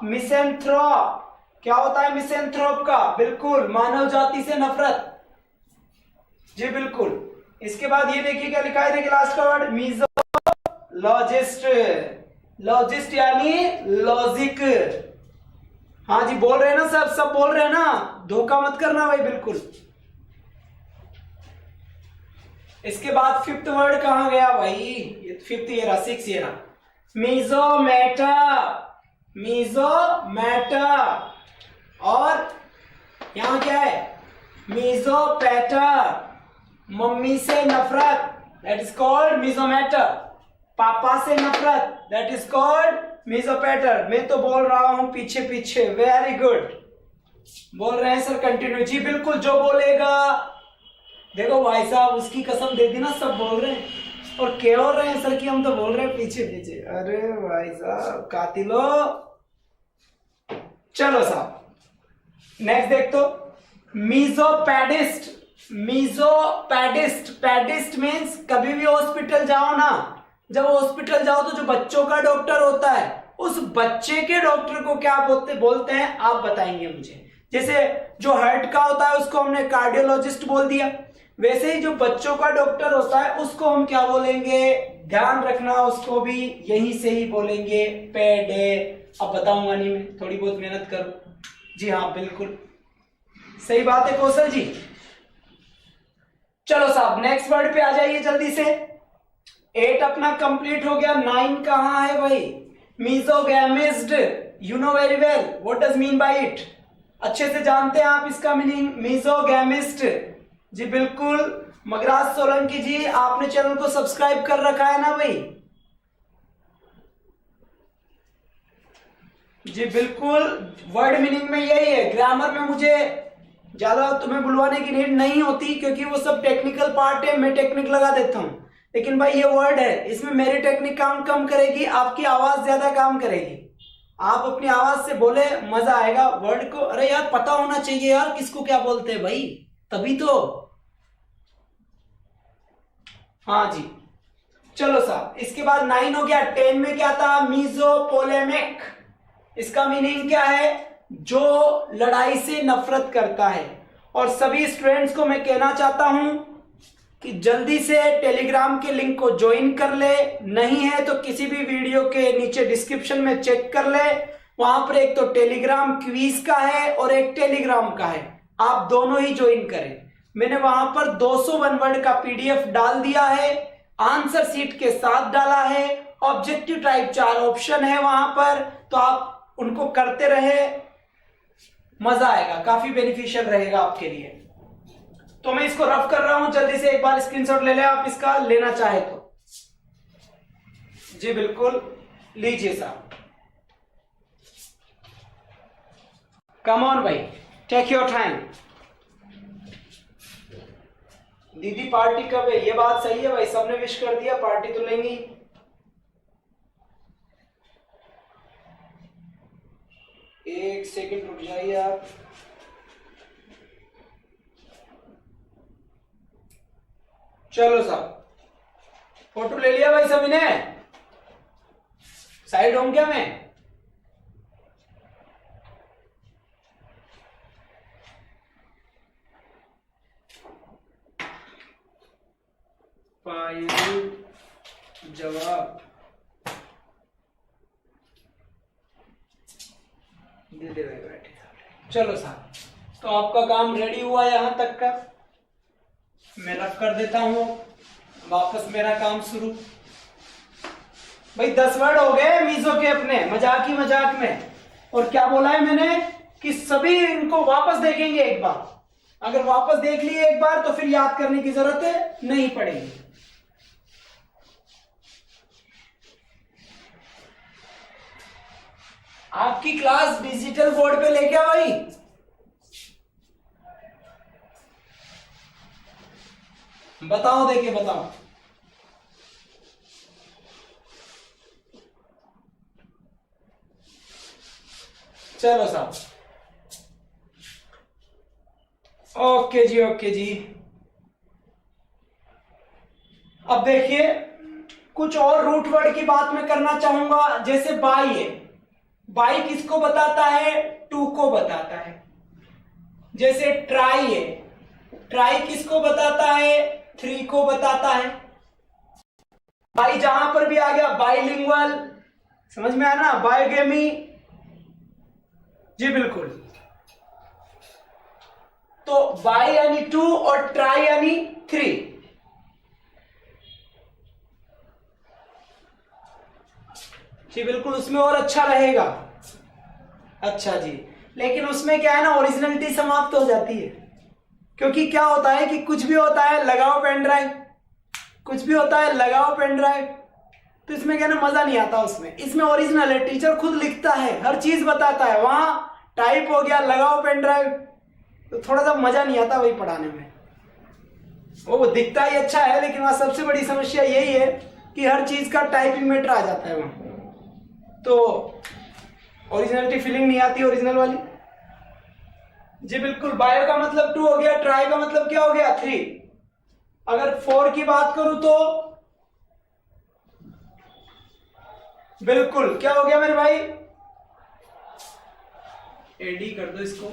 मिसेंथ्रोप क्या होता है? मिसेंथ्रोप का बिल्कुल मानव जाति से नफरत, जी बिल्कुल। इसके बाद ये देखिए क्या लिखा है, देखिए लास्ट का वर्ड, मिजोलॉजिस्ट। लॉजिस्ट यानी लॉजिक। हाँ जी, बोल रहे हैं ना सब बोल रहे हैं ना, धोखा मत करना भाई, बिल्कुल। इसके बाद फिफ्थ वर्ड कहां गया भाई? ये फिफ्थ, ये रहा 6, ये रहा मीजोमेटा, मीजोमेटा। और यहां क्या है? मीजोपेटा, मम्मी से नफरत, दैट इज कॉल्ड मीजोमेटा। पापा से नफरत, दैट इज कॉल्ड मीजोपेटर, मैं तो बोल रहा हूं पीछे पीछे। वेरी गुड, बोल रहे हैं सर कंटिन्यू। जी बिल्कुल, जो बोलेगा, देखो भाई साहब उसकी कसम दे दी ना, सब बोल रहे हैं और कह रहे हैं सर कि हम तो बोल रहे हैं पीछे पीछे। अरे भाई साहब कातिलो। चलो साहब नेक्स्ट देख तो, मीजोपैडिस्ट। मीजोपैडिस्ट, पैडिस्ट मीन्स कभी भी हॉस्पिटल जाओ ना, जब हॉस्पिटल जाओ तो जो बच्चों का डॉक्टर होता है उस बच्चे के डॉक्टर को क्या बोलते हैं आप बताएंगे मुझे। जैसे जो हार्ट का होता है उसको हमने कार्डियोलॉजिस्ट बोल दिया, वैसे ही जो बच्चों का डॉक्टर होता है उसको हम क्या बोलेंगे, ध्यान रखना, उसको भी यहीं से ही बोलेंगे, पेडे। अब बताऊंगा नहीं मैं, थोड़ी बहुत मेहनत करो। जी हाँ बिल्कुल सही बात है कौशल जी। चलो साहब नेक्स्ट वर्ड पे आ जाइए जल्दी से। 8 अपना कंप्लीट हो गया, 9 कहां है भाई? Misogamist, you know very well what does mean by it, अच्छे से जानते हैं आप इसका मीनिंग, मीजोगैमिस्ट। जी बिल्कुल, मगराज सोलंकी जी आपने चैनल को सब्सक्राइब कर रखा है ना भाई? जी बिल्कुल, वर्ड मीनिंग में यही है। ग्रामर में मुझे ज्यादा तुम्हें बुलवाने की नीड नहीं होती क्योंकि वो सब टेक्निकल पार्ट है, मैं टेक्निक लगा देता हूं। लेकिन भाई ये वर्ड है, इसमें मेरी टेक्निक काम कम करेगी, आपकी आवाज ज्यादा काम करेगी। आप अपनी आवाज से बोले मजा आएगा वर्ड को। अरे यार पता होना चाहिए यार किसको क्या बोलते हैं भाई, तभी तो। हाँ जी चलो साहब, इसके बाद 9 हो गया। 10 में क्या था? मीजोपोलेमिक। इसका मीनिंग क्या है? जो लड़ाई से नफरत करता है। और सभी स्टूडेंट्स को मैं कहना चाहता हूं कि जल्दी से टेलीग्राम के लिंक को ज्वाइन कर ले, नहीं है तो किसी भी वीडियो के नीचे डिस्क्रिप्शन में चेक कर ले, वहां पर एक तो टेलीग्राम क्विज का है और एक टेलीग्राम का है, आप दोनों ही ज्वाइन करें। मैंने वहां पर 201 वर्ड का पीडीएफ डाल दिया है, आंसर सीट के साथ डाला है, ऑब्जेक्टिव टाइप 4 ऑप्शन है वहां पर, तो आप उनको करते रहे, मजा आएगा, काफी बेनिफिशियल रहेगा आपके लिए। तो मैं इसको रफ कर रहा हूं, जल्दी से एक बार स्क्रीनशॉट ले लें आप इसका, लेना चाहे तो। जी बिल्कुल लीजिए साहब, कम ऑन भाई, टेक योर टाइम। दीदी पार्टी कब है? ये बात सही है भाई, सबने विश कर दिया, पार्टी तो लेंगी। एक सेकंड रुक जाइए आप। चलो साहब फोटो ले लिया भाई सभी ने? साइड होम क्या मैं? पायल जवाब दे दे भाई, बैठे। चलो साहब, तो आपका काम रेडी हुआ यहां तक का, मैं रख कर देता हूं, वापस मेरा काम शुरू। भाई 10 वर्ड हो गए मीजो के अपने, मजाक ही मजाक में। और क्या बोला है मैंने कि सभी इनको वापस देखेंगे एक बार, अगर वापस देख लिए एक बार तो फिर याद करने की जरूरत नहीं पड़ेगी। आपकी क्लास डिजिटल बोर्ड पे लेके आओ भाई। बताओ, देखिए बताओ। चलो साहब, ओके जी, ओके जी। अब देखिए कुछ और रूट वर्ड की बात मैं करना चाहूंगा, जैसे बाई है, बाई किसको बताता है? टू को बताता है। जैसे ट्राई है, ट्राई किसको बताता है? 3 को बताता है। बाई जहां पर भी आ गया, बाइलिंगुअल, समझ में आया ना? बायोगेमी, जी बिल्कुल। तो बाई यानी 2 और ट्राई यानी 3। जी बिल्कुल, उसमें और अच्छा रहेगा। अच्छा जी, लेकिन उसमें क्या है ना, ओरिजिनलिटी समाप्त हो जाती है। क्योंकि क्या होता है कि कुछ भी होता है लगाओ पेन ड्राइव, कुछ भी होता है लगाओ पेन ड्राइव, तो इसमें क्या ना मजा नहीं आता उसमें। इसमें ओरिजिनल है, टीचर खुद लिखता है, हर चीज बताता है। वहां टाइप हो गया, लगाओ पेन ड्राइव, तो थोड़ा सा मजा नहीं आता वही पढ़ाने में। वो दिखता ही अच्छा है, लेकिन वहां सबसे बड़ी समस्या यही है कि हर चीज का टाइपिंग मैटर आ जाता है वहां, तो ओरिजिनलिटी फीलिंग नहीं आती ओरिजिनल वाली। जी बिल्कुल। बायो का मतलब 2 हो गया, ट्राई का मतलब क्या हो गया 3। अगर 4 की बात करूं तो बिल्कुल क्या हो गया मेरे भाई, एडी कर दो इसको।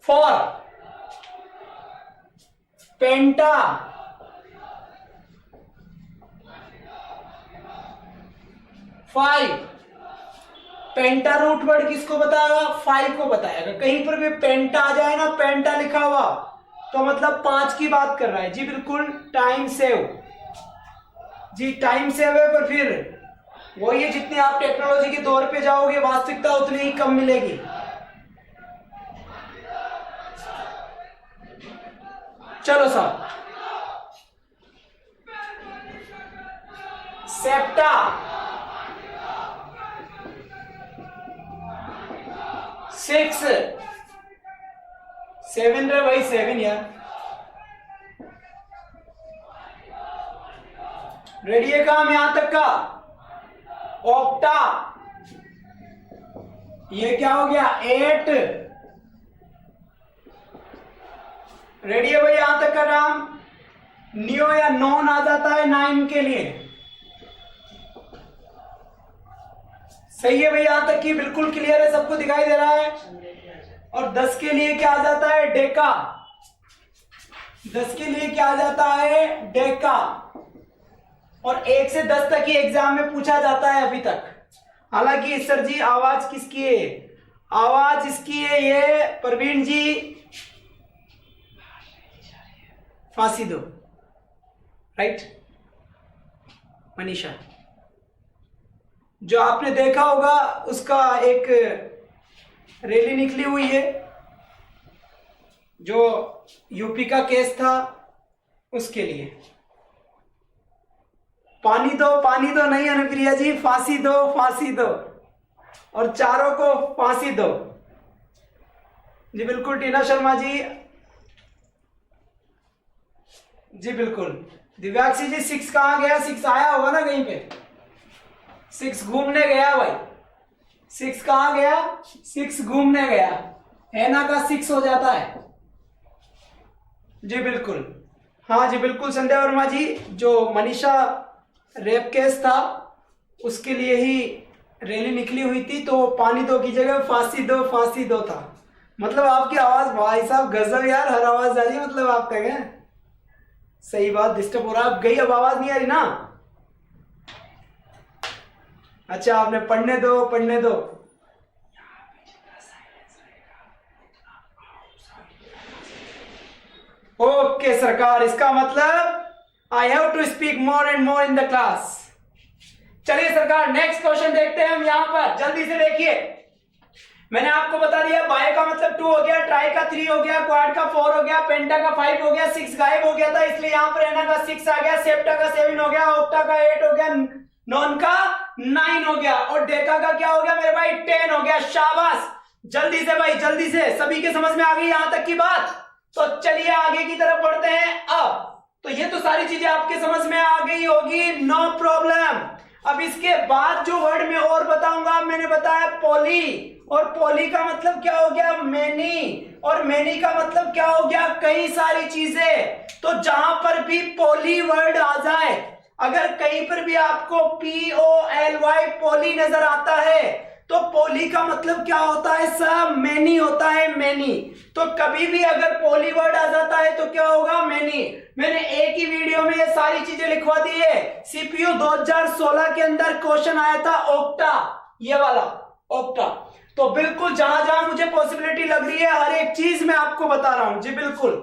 For penta, 5 penta root word किसको बताएगा, 5 को बताएगा। कहीं पर भी पेंटा आ जाए ना, पेंटा लिखा हुआ, तो मतलब 5 की बात कर रहा है। जी बिल्कुल। टाइम सेव, जी टाइम सेव है, पर फिर वही है, जितनी आप टेक्नोलॉजी के दौर पे जाओगे वास्तविकता उतनी ही कम मिलेगी। चलो साहब, सेप्टा, 6 7 रे भाई, 7 यार। रेडी है काम यहां तक का। ऑक्टा, ये क्या हो गया 8। रेडी है भाई यहां तक का काम। नियो या नॉन आ जाता है 9 के लिए। सही है भाई, यहां तक की बिल्कुल क्लियर है, सबको दिखाई दे रहा है। और 10 के लिए क्या आ जाता है, डेका। 10 के लिए क्या आ जाता है, डेका। और 1 से 10 तक ही एग्जाम में पूछा जाता है अभी तक। हालांकि सर जी आवाज किसकी है, आवाज इसकी है ये प्रवीण जी, फांसी दो। राइट मनीषा, जो आपने देखा होगा उसका एक रैली निकली हुई है, जो यूपी का केस था उसके लिए। पानी दो नहीं अनुप्रिया जी, फांसी दो और चारों को फांसी दो। जी बिल्कुल टीना शर्मा जी, जी बिल्कुल। दिव्याक्षी जी 6 कहां गया, 6 आया होगा ना कहीं पे, 6 घूमने गया भाई। 6 कहां गया, 6 घूमने गया। हैना का 6 हो जाता है। जी बिल्कुल, हाँ जी बिल्कुल संध्या वर्मा जी, जो मनीषा रेप केस था उसके लिए ही रैली निकली हुई थी, तो पानी दो की जगह फांसी दो था। मतलब आपकी आवाज भाई साहब गजब यार, हर आवाज आ रही है, मतलब आप कहेंगे सही बात, डिस्टर्ब हो रहा है। गई अब आवाज नहीं आ रही ना। अच्छा आपने पढ़ने दो। ओके सरकार, इसका मतलब I have to speak more and more in the class. चलिए सरकार नेक्स्ट क्वेश्चन देखते हैं हम यहां पर, जल्दी से देखिए। मैंने आपको बता दिया बायो का मतलब 2 हो गया, ट्राई का 3 हो गया, क्वाड का 4 हो गया, पेंटा का 5 हो गया, 6 गायब हो गया था इसलिए यहां पर एना का 6 आ गया, सेप्टा का 7 हो गया, ऑक्टा का 8 हो गया, नॉन का 9 हो गया और डेका का क्या हो गया मेरे भाई 10 हो गया। शाबाश, जल्दी से भाई जल्दी से, सभी के समझ में आ गई यहां तक की बात। तो चलिए आगे की तरफ बढ़ते हैं। अब तो ये तो सारी चीजें आपके समझ में आ गई होगी, नो प्रॉब्लम। अब इसके बाद जो वर्ड मैं और बताऊंगा, मैंने बताया पॉली, और पॉली का मतलब क्या हो गया मैनी, और मैनी का मतलब क्या हो गया कई सारी चीजें। तो जहां पर भी पॉली वर्ड आ जाए, अगर कहीं पर भी आपको POLY पॉली नजर आता है, तो पॉली का मतलब क्या होता है सब, मैनी होता है, मैनी। तो कभी भी अगर पॉली वर्ड आ जाता है तो क्या होगा, मैनी। मैंने एक ही वीडियो में ये सारी चीजें लिखवा दी है। CPU 2016 के अंदर क्वेश्चन आया था ऑक्टा, ये वाला ऑक्टा। तो बिल्कुल जहां जहां मुझे पॉसिबिलिटी लग रही है हर एक चीज मैं आपको बता रहा हूं। जी बिल्कुल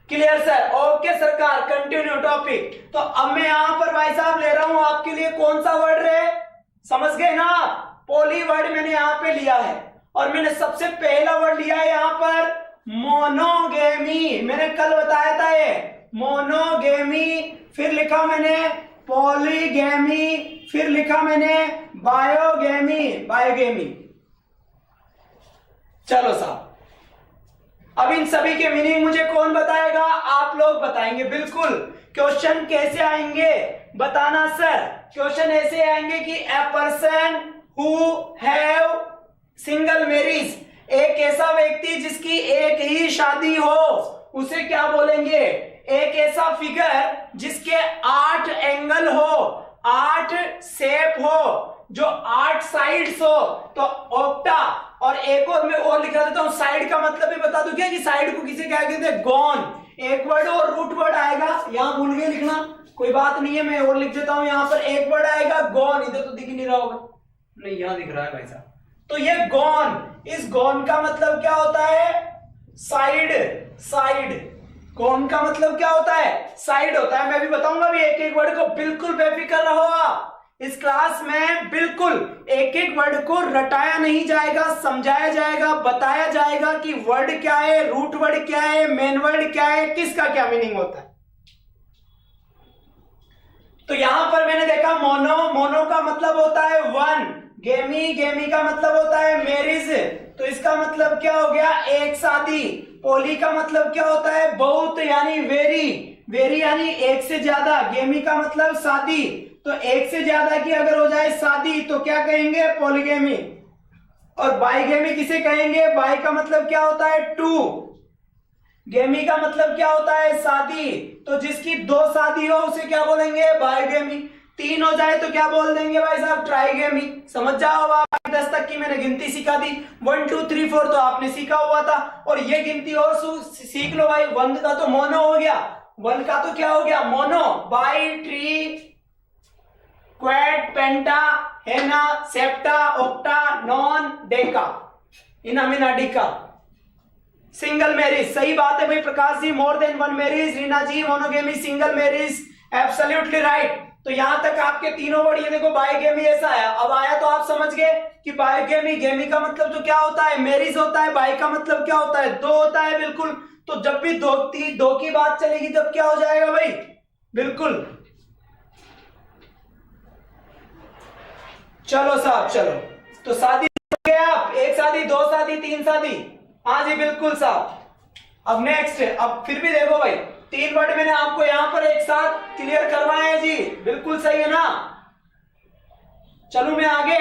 क्लियर सर, ओके सरकार, कंटिन्यू टॉपिक। तो अब मैं यहां पर भाई साहब ले रहा हूं आपके लिए कौन सा वर्ड रहे, समझ गए ना आप, पॉली वर्ड मैंने यहां पे लिया है। और मैंने सबसे पहला वर्ड लिया है यहां पर मोनोगेमी, मैंने कल बताया था ये मोनोगेमी, फिर लिखा मैंने पॉलीगेमी, फिर लिखा मैंने बायोगेमी, बायोगेमी। चलो साहब, अब इन सभी के मीनिंग मुझे कौन बताएगा? आप लोग बताएंगे, बिल्कुल। क्वेश्चन कैसे आएंगे बताना सर। क्वेश्चन ऐसे आएंगे कि a person who have single marriage, एक ऐसा व्यक्ति जिसकी एक ही शादी हो, उसे क्या बोलेंगे? एक ऐसा फिगर जिसके 8 एंगल हो, 8 शेप हो, जो 8 साइड्स हो, तो ऑक्टा। और एक और मैं और लिखा देता हूं, साइड का मतलब भी बता दूं क्या कि साइड को किसे क्या कहते हैं? गॉन। एक वर्ड और रूट वर्ड आएगा, यहां भूल गए लिखना, कोई बात नहीं है, मैं और लिख देता हूं। यहां पर एक वर्ड आएगा गॉन, इधर तो दिख नहीं रहा होगा, नहीं यहां दिख रहा है भाई साहब। तो ये गॉन, इस गॉन का मतलब क्या होता है? साइड। साइड, गॉन का मतलब क्या होता है? साइड होता है। मैं भी बताऊंगा भी एक एक वर्ड को, बिल्कुल बेफिक्र रहो आप। इस क्लास में बिल्कुल एक एक वर्ड को रटाया नहीं जाएगा, समझाया जाएगा, बताया जाएगा कि वर्ड क्या है, रूट वर्ड क्या है, मेन वर्ड क्या है, किसका क्या मीनिंग होता है। तो यहां पर मैंने देखा मोनो, मोनो का मतलब होता है वन, गेमी, गेमी का मतलब होता है मैरिज, तो इसका मतलब क्या हो गया? एक शादी। पोली का मतलब क्या होता है? बहुत, यानी वेरी, वेरी यानी एक से ज्यादा। गेमी का मतलब शादी, तो एक से ज्यादा की अगर हो जाए शादी तो क्या कहेंगे? पॉलीगेमी। और बाईगेमी किसे कहेंगे? बाई का मतलब क्या होता है? टू। गेमी का मतलब क्या होता है? शादी, तो जिसकी 2 शादी हो उसे क्या बोलेंगे? बाईगेमी। 3 हो जाए तो क्या बोल देंगे भाई साहब? ट्राइगेमी। समझ जाओ आप, 10 तक की मैंने गिनती सिखा दी, 1 2 3 4 तो आपने सीखा हुआ था, और ये गिनती और सीख लो भाई। 1 का तो मोनो हो गया, 1 का तो क्या हो गया? Mono. Bi, tri, quad, penta, हेना, सेप्टा, ऑक्टा, नॉन, डेका, इनामिना, डिका। सिंगल मैरिज, सही बात है भाई Prakash ji, more than 1 marriage. Reena ji, monogamy, single marriage, absolutely right. तो यहां तक आपके तीनों वर्ड, ये देखो बायोगेमी ऐसा आया। अब आया तो आप समझ गए कि बायोगेमी, गेमी का मतलब तो क्या होता है? मैरिज होता है। बाई का मतलब क्या होता है? 2 होता है, बिल्कुल। तो जब भी दो की बात चलेगी तब क्या हो जाएगा भाई? बिल्कुल। चलो साहब, चलो, तो शादी आप, 1 शादी, 2 शादी, 3 शादी, हाँ जी बिल्कुल साहब। अब नेक्स्ट, अब फिर भी देखो भाई, 3 वर्ड मैंने आपको यहां पर एक साथ क्लियर करवाए हैं जी, बिल्कुल सही है ना? चलूं मैं आगे,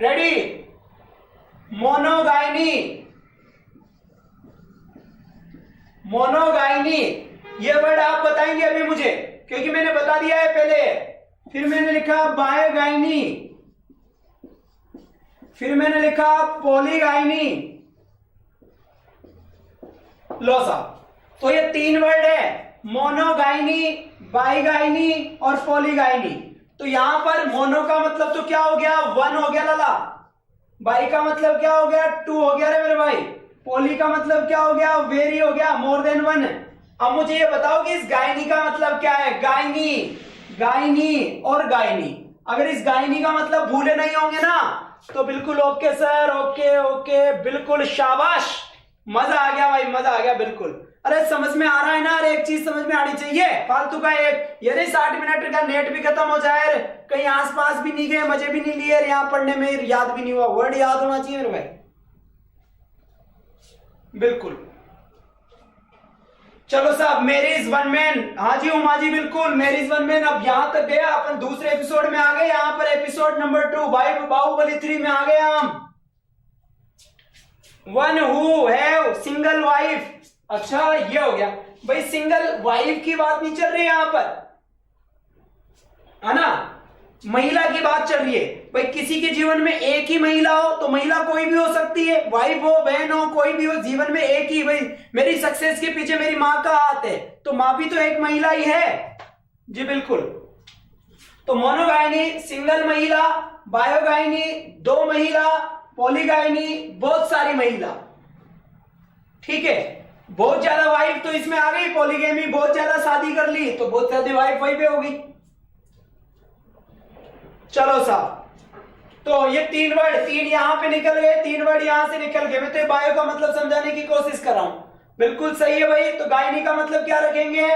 रेडी? मोनोगाइनी, मोनोगाइनी, ये वर्ड आप बताएंगे अभी मुझे, क्योंकि मैंने बता दिया है पहले। फिर मैंने लिखा बायोगाइनी, फिर मैंने लिखा पॉलीगाइनी। लो साहब, तो ये 3 वर्ड है, मोनोगाइनी, बाईगाइनी और पॉलीगाइनी। तो यहां पर मोनो का मतलब तो क्या हो गया? 1 हो गया लाला। बाई का मतलब क्या हो गया? 2 हो गया रे मेरे भाई। पोली का मतलब क्या हो गया? वेरी हो गया, मोर देन 1। अब मुझे ये बताओ कि इस गायनी का मतलब क्या है? गायनी, गायनी और गायनी। अगर इस गायनी का मतलब भूले नहीं होंगे ना तो बिल्कुल ओके सर, ओके ओके, बिल्कुल शाबाश, मजा आ गया भाई, मजा आ गया, बिल्कुल। अरे समझ में आ रहा है ना? अरे एक चीज समझ में आनी चाहिए, फालतू का एक ये नहीं 60 मिनट का नेट भी खत्म हो जाए, कहीं आसपास भी नहीं गए, मजे भी नहीं लिए, यहाँ पढ़ने में याद भी नहीं हुआ, वर्ड याद होना चाहिए मेरे भाई, बिल्कुल। चलो साहब, मैरिज वन मैन, हाँ जी उमा जी बिल्कुल, मैरिज वन मैन। अब यहां तक गया अपन, दूसरे एपिसोड में आ गए, यहां पर एपिसोड नंबर 2 भाई बाहुबली 3 में आ गए हम। One who have single wife, अच्छा ये हो गया भाई, सिंगल वाइफ की बात नहीं चल रही यहां पर, है ना, महिला की बात चल रही है भाई। किसी के जीवन में एक ही महिला हो तो महिला कोई भी हो सकती है, वाइफ हो, बहन हो, कोई भी हो, जीवन में एक ही। भाई मेरी सक्सेस के पीछे मेरी माँ का हाथ है, तो माँ भी तो एक महिला ही है जी, बिल्कुल। तो मोनोगाइनी सिंगल महिला, बायोगाइनी 2 महिला, पॉलीगाइनी बहुत सारी महिला, ठीक है। बहुत ज्यादा वाइफ तो इसमें आ गई, पॉलीगेमी बहुत ज्यादा शादी कर ली तो बहुत ज्यादा वाइफ वही पे होगी। चलो साहब, तो ये 3 वर्ड, 3 यहां पे निकल गए, 3 वर्ड यहां से निकल गए। मैं तो बायो का मतलब समझाने की कोशिश कर रहा हूं। बिल्कुल सही है भाई। तो गायनी का मतलब क्या रखेंगे?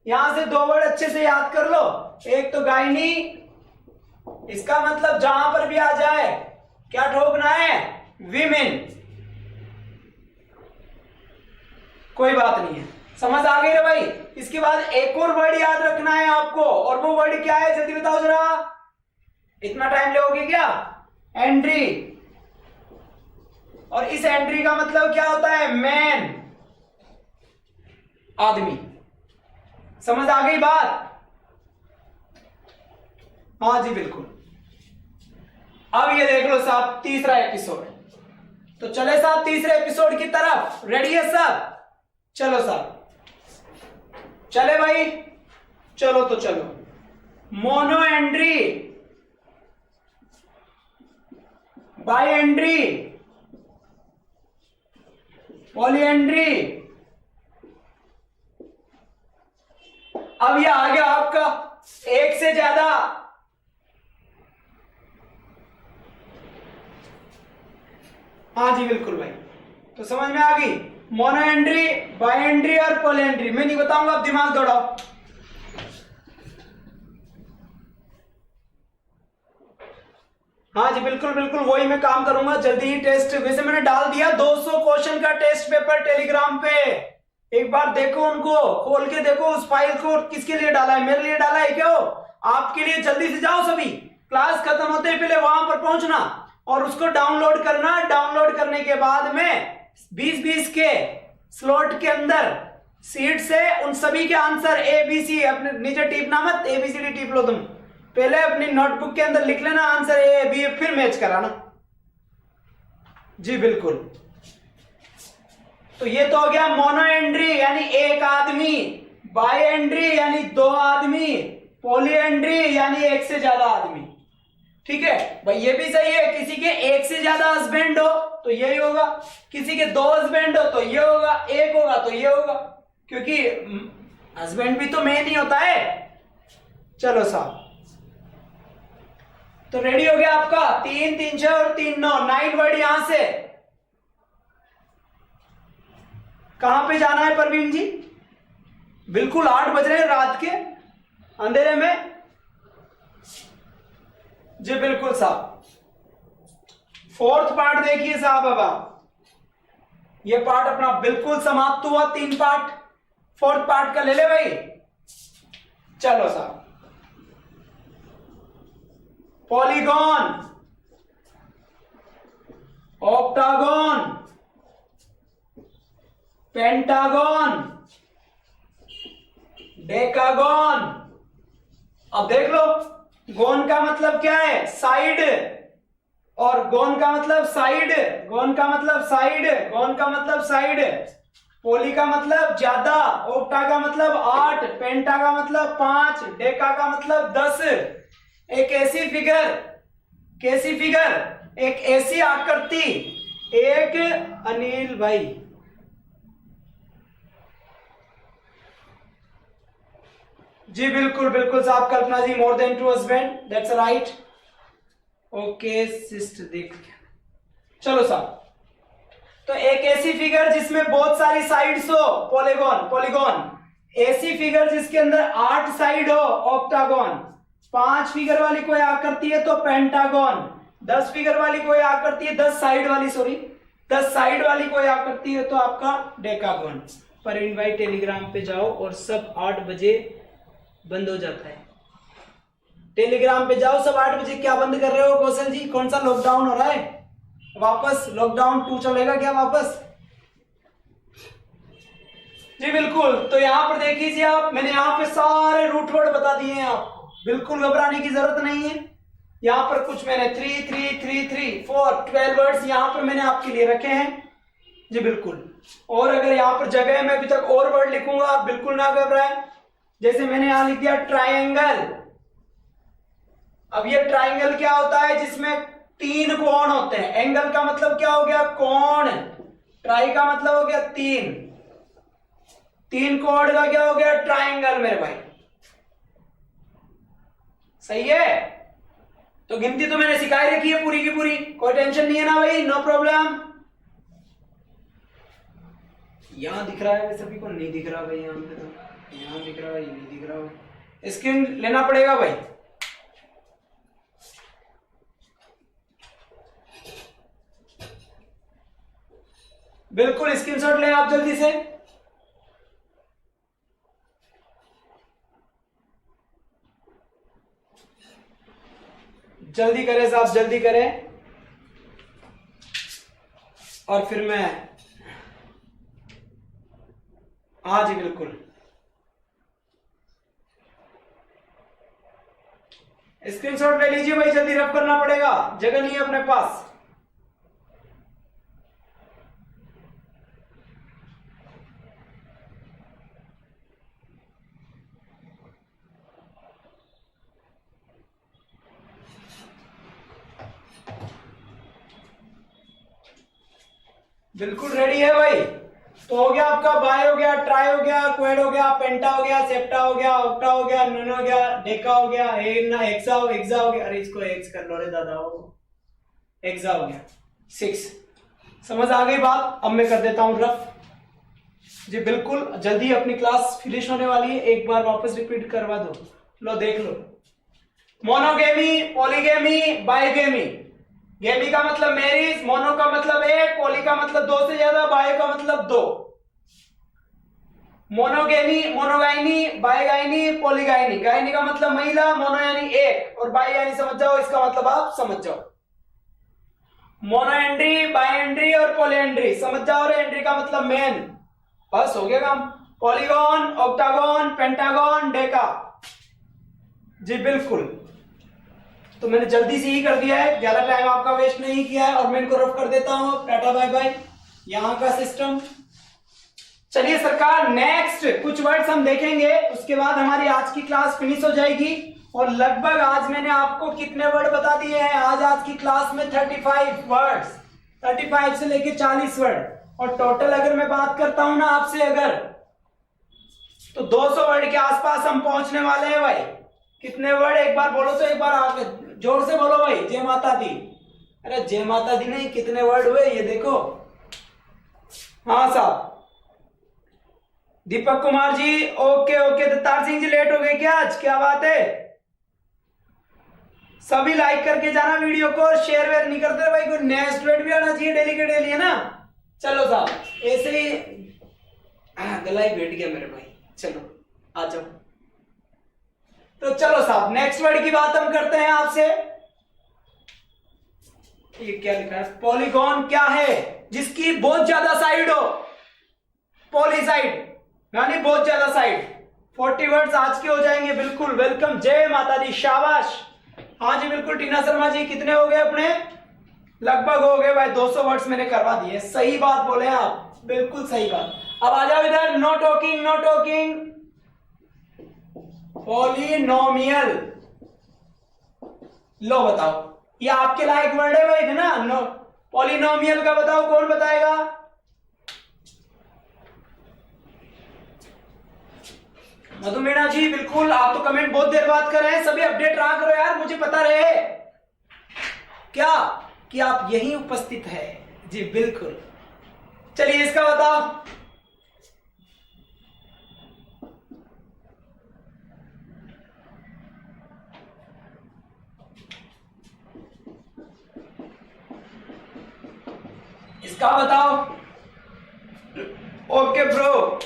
यहां से 2 वर्ड अच्छे से याद कर लो। एक तो गायनी, इसका मतलब जहां पर भी आ जाए क्या ठोकना है? विमेन। कोई बात नहीं है, समझ आ गई रे भाई। इसके बाद एक और वर्ड याद रखना है आपको, और वो वर्ड क्या है जल्दी बताओ जरा, इतना टाइम लोगे क्या? एंट्री। और इस एंट्री का मतलब क्या होता है? मैन, आदमी। समझ आ गई बात? हाँ जी बिल्कुल। अब ये देख लो साहब, तीसरा एपिसोड। तो चले साहब तीसरे एपिसोड की तरफ। रेडी है सब? चलो साहब, चले भाई, चलो तो चलो। Mono entry, by entry, poly entry. अब ये आ गया आपका एक से ज्यादा। हाँ जी बिल्कुल भाई। तो समझ में आ गई? मोनो एंट्री, बाई एंट्री और पॉली एंट्री। मैं नहीं बताऊंगा, आप दिमाग दौड़ाओ। हाँ जी बिल्कुल बिल्कुल, वही मैं काम करूंगा जल्दी ही। टेस्ट वैसे मैंने डाल दिया 200 क्वेश्चन का टेस्ट पेपर टेलीग्राम पे। एक बार देखो, उनको खोल के देखो उस फाइल को। किसके लिए डाला है? मेरे लिए डाला है क्यों? आपके लिए। जल्दी से जाओ सभी, क्लास खत्म होते पहले वहां पर पहुंचना और उसको डाउनलोड करना। डाउनलोड करने के बाद में 20-20 के स्लॉट के अंदर सीट से उन सभी के आंसर ABC, अपने नीचे टीपना मत, ABCD टीप लो तुम। पहले अपनी नोटबुक के अंदर लिख लेना आंसर A B, फिर मैच कराना। जी बिल्कुल। तो ये तो हो गया मोनो एंट्री यानी एक आदमी, बाई एंट्री यानी 2 आदमी, पॉली एंट्री यानी एक से ज्यादा आदमी। ठीक है भाई, ये भी सही है। किसी के एक से ज्यादा हस्बैंड हो तो यही होगा, किसी के 2 हस्बैंड हो तो ये होगा, एक होगा तो ये होगा, क्योंकि हस्बैंड भी तो मेन ही होता है। चलो साहब, तो रेडी हो गया आपका 3 3 6 और 3 9, 9 वर्ड। यहां से कहां पे जाना है परवीन जी? बिल्कुल 8 बज रहे हैं रात के अंधेरे में। जी बिल्कुल साहब। 4th पार्ट देखिए साहब। अब आप ये पार्ट अपना बिल्कुल समाप्त हुआ। 3 पार्ट, 4th पार्ट का ले ले भाई। चलो साहब, पॉलीगॉन, ऑक्टागॉन, पेंटागॉन, डेकागॉन। अब देख लो, गोन का मतलब क्या है? साइड। और गोन का मतलब साइड, गोन का मतलब साइड, गोन का मतलब साइड। पोली का मतलब ज्यादा, ऑक्टा का मतलब 8, पेंटा का मतलब 5, डेका का मतलब 10। एक ऐसी फिगर, कैसी फिगर? एक ऐसी आकृति, एक अनिल भाई, जी बिल्कुल बिल्कुल साहब। Kalpana ji, more than 2 husband, that's right. Okay sister, देख चलो साहब। तो एक ऐसी फिगर जिसमें बहुत सारी साइड्स हो, पॉलीगॉन। पॉलीगॉन ऐसी फिगर जिसके अंदर 8 साइड हो, ऑक्टागॉन। 5 फिगर वाली कोई आकृति है तो पेंटागॉन। 10 फिगर वाली कोई आकृति है, 10 साइड वाली, सॉरी 10 साइड वाली कोई आकृति है तो आपका डेकागॉन। परवीन भाई टेलीग्राम पे जाओ और सब 8 बजे बंद हो जाता है। टेलीग्राम पे जाओ सब 8 बजे। क्या बंद कर रहे हो कौशल जी? कौन सा लॉकडाउन हो रहा है? वापस लॉकडाउन 2 चलेगा क्या वापस? जी बिल्कुल। तो यहां पर देख लीजिए आप, मैंने यहां पे सारे रूट वर्ड बता दिए हैं आपको। बिल्कुल घबराने की जरूरत नहीं है। यहां पर कुछ मैंने 3 3 3 3 4 12 वर्ड्स यहां पर मैंने आपके लिए रखे हैं। जी बिल्कुल। और अगर यहां पर जगह है, मैं अभी तक और वर्ड लिखूंगा, आप बिल्कुल ना घबराएं। जैसे मैंने यहां लिख दिया ट्रायंगल। अब ये ट्रायंगल क्या होता है? जिसमें 3 कोण होते हैं। एंगल का मतलब क्या हो गया? कोण। ट्राई का मतलब हो गया 3। 3 कोण का क्या हो गया? ट्रायंगल मेरे भाई। सही है? तो गिनती तो मैंने सिखाई रखी है पूरी की पूरी, कोई टेंशन नहीं है ना भाई, नो प्रॉब्लम। यहां दिख रहा है सभी को? नहीं दिख रहा भाई, यहां पे तो यहां दिख रहा है, ये नहीं दिख रहा। स्क्रीन लेना पड़ेगा भाई। बिल्कुल स्क्रीनशॉट लें आप जल्दी से। जल्दी करें साहब, जल्दी करें। और फिर मैं, हाँ जी बिल्कुल, स्क्रीनशॉट ले लीजिए भाई, जल्दी रब करना पड़ेगा, जगह नहीं है अपने पास। बिल्कुल रेडी है भाई। तो हो गया आपका बाय हो गया, ट्राई हो गया, क्वेड हो गया, पेंटा हो गया, सेप्टा हो गया, ऑक्टा हो गया, नोन हो गया, डेका हो गया, हेक्सा हो गया। अरे इसको एक्स कर लो रे दादा, एक्सा हो गया 6। समझ आ गई बात? अब मैं कर देता हूं रफ जी। बिल्कुल जल्दी अपनी क्लास फिनिश होने वाली है, एक बार वापस रिपीट करवा दो। लो देख लो, मोनोगेमी, पॉलीगेमी, बाइगेमी। गेमी का मतलब मैरिज, मोनो का मतलब एक, पॉली का मतलब 2 से ज्यादा, बायो का मतलब 2। मोनोगेनी, मोनोगाइनी, बायगाइनी, पॉलीगाइनी। गाइनी का मतलब महिला, मोनो यानी एक, और बाई यानी समझ जाओ, इसका मतलब आप समझ जाओ। मोनोएंड्री, बायएंड्री और पॉलीएंड्री समझ जाओ रे। एंड्री का मतलब मेन, बस हो गया काम। पॉलीगॉन, ऑक्टागॉन, पेंटागॉन, डेका जी बिल्कुल। तो मैंने जल्दी से ही कर दिया है, ज्यादा टाइम आपका वेस्ट नहीं किया है, और मैं इनको रफ कर देता हूं। टाटा बाय बाय, यहां का सिस्टम। चलिए सरकार, नेक्स्ट कुछ वर्ड्स हम देखेंगे, उसके बाद हमारी आज की क्लास फिनिश हो जाएगी। और लगभग आज मैंने आपको कितने वर्ड बता दिए हैं? आज की क्लास में 35 वर्ड्स, 35 से लेके 40 वर्ड। और टोटल अगर मैं बात करता हूं ना आपसे, अगर तो 200 वर्ड के आसपास हम पहुंचने वाले हैं भाई। कितने वर्ड एक बार बोलो तो, एक बार आगे जोर से बोलो भाई, जय माता दी। अरे जय माता दी नहीं, कितने वर्ड हुए ये देखो। हाँ साहब, Deepak Kumar ji, okay okay. दत्तार Singh ji late हो गए क्या आज? क्या बात है? सभी लाइक करके जाना वीडियो को, और शेयर वेयर नहीं करते भाई, कोई नया स्टूडेंट भी आना चाहिए डेली के डेली, है ना। चलो साहब, ऐसे ही गला ही बैठ गया मेरे भाई। चलो आ जाओ। तो चलो साहब, नेक्स्ट वर्ड की बात हम करते हैं आपसे। ये क्या लिखा है? पॉलीगॉन क्या है? जिसकी बहुत ज्यादा साइड हो, पॉलीसाइड यानी बहुत ज्यादा साइड। 40 वर्ड्स आज के हो जाएंगे। बिल्कुल वेलकम, जय माता दी, शाबाश। हाँ जी बिल्कुल। टीना शर्मा जी, कितने हो गए अपने? लगभग हो गए भाई, 200 वर्ड्स मैंने करवा दिए। सही बात बोले आप, बिल्कुल सही बात। अब आ जाओ इधर। No talking, no talking. Polynomial, लो बताओ, ये आपके लायक वर्ड है भाई, है ना। नो पॉलिनोमियल का बताओ, कौन बताएगा? मधुमेना जी, बिल्कुल। आप तो कमेंट बहुत देर बाद कर रहे हैं, सभी अपडेट रहा करो यार, मुझे पता रहे क्या कि आप यहीं उपस्थित है जी। बिल्कुल। चलिए इसका बताओ। इसका बताओ। ओके ब्रो,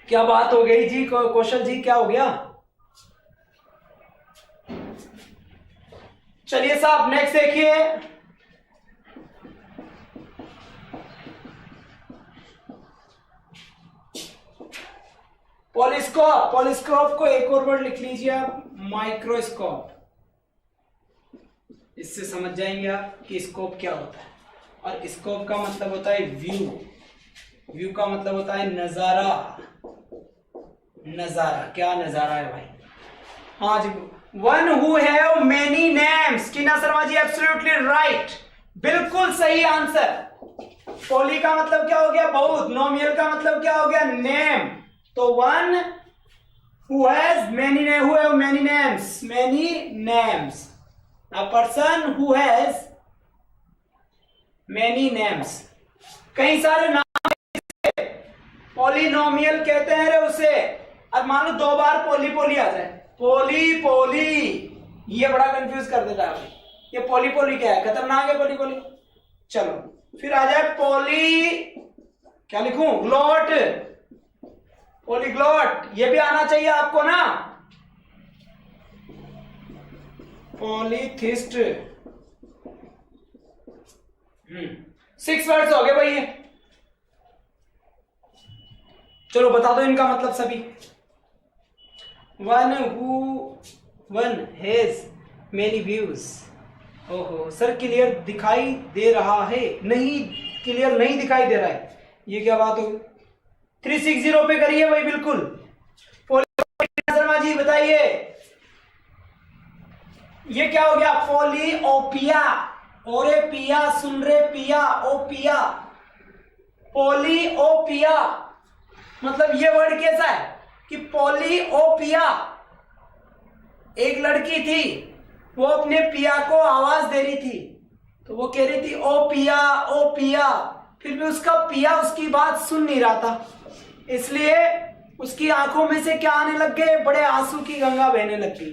क्या बात हो गई जी? कौशल जी, क्या हो गया? चलिए साहब, नेक्स्ट देखिए। पॉलिस्कोप, पॉलिस्कोप को एक और वर्ड लिख लीजिए आप, माइक्रोस्कोप। इससे समझ जाएंगे आप कि स्कोप क्या होता है। और स्कोप का मतलब होता है व्यू, व्यू का मतलब होता है नजारा। नजारा, क्या नजारा है भाई? हाँ जी। One who have many names. Tina Sharma ji, absolutely right, बिल्कुल सही आंसर। पॉली का मतलब क्या हो गया? बहुत। नोमियल का मतलब क्या हो गया? नेम। तो one who have many names, a person who has many names, कई सारे नाम, पॉलिनोमियल कहते हैं रे उसे। अब मान लो 2 बार पोली पोली आ जाए, पोली पोली, ये बड़ा कंफ्यूज कर देता है। ये पोली पोली क्या है, खतरनाक है पोली पोली। चलो फिर आ जाए पॉली, क्या लिखूं, ग्लॉट, पॉलीग्लॉट, ये भी आना चाहिए आपको ना, पॉलीथिस्ट। 6 वर्ड्स हो गए भाई ये। चलो बता दो इनका मतलब सभी। One has many views. ओहो सर क्लियर दिखाई दे रहा है, नहीं क्लियर नहीं दिखाई दे रहा है, ये क्या बात हो। 360 पे करिए भाई, बिल्कुल। शर्मा जी बताइए ये क्या हो गया, पोलियोपिया, ओरे पिया, सुन रे पिया, ओपिया, पोलियोपिया। मतलब ये वर्ड कैसा है कि पोलियोपिया, एक लड़की थी, वो अपने पिया को आवाज दे रही थी, तो वो कह रही थी ओ पिया, ओ पिया, फिर भी उसका पिया उसकी बात सुन नहीं रहा था, इसलिए उसकी आंखों में से क्या आने लग गए, बड़े आंसू की गंगा बहने लगी।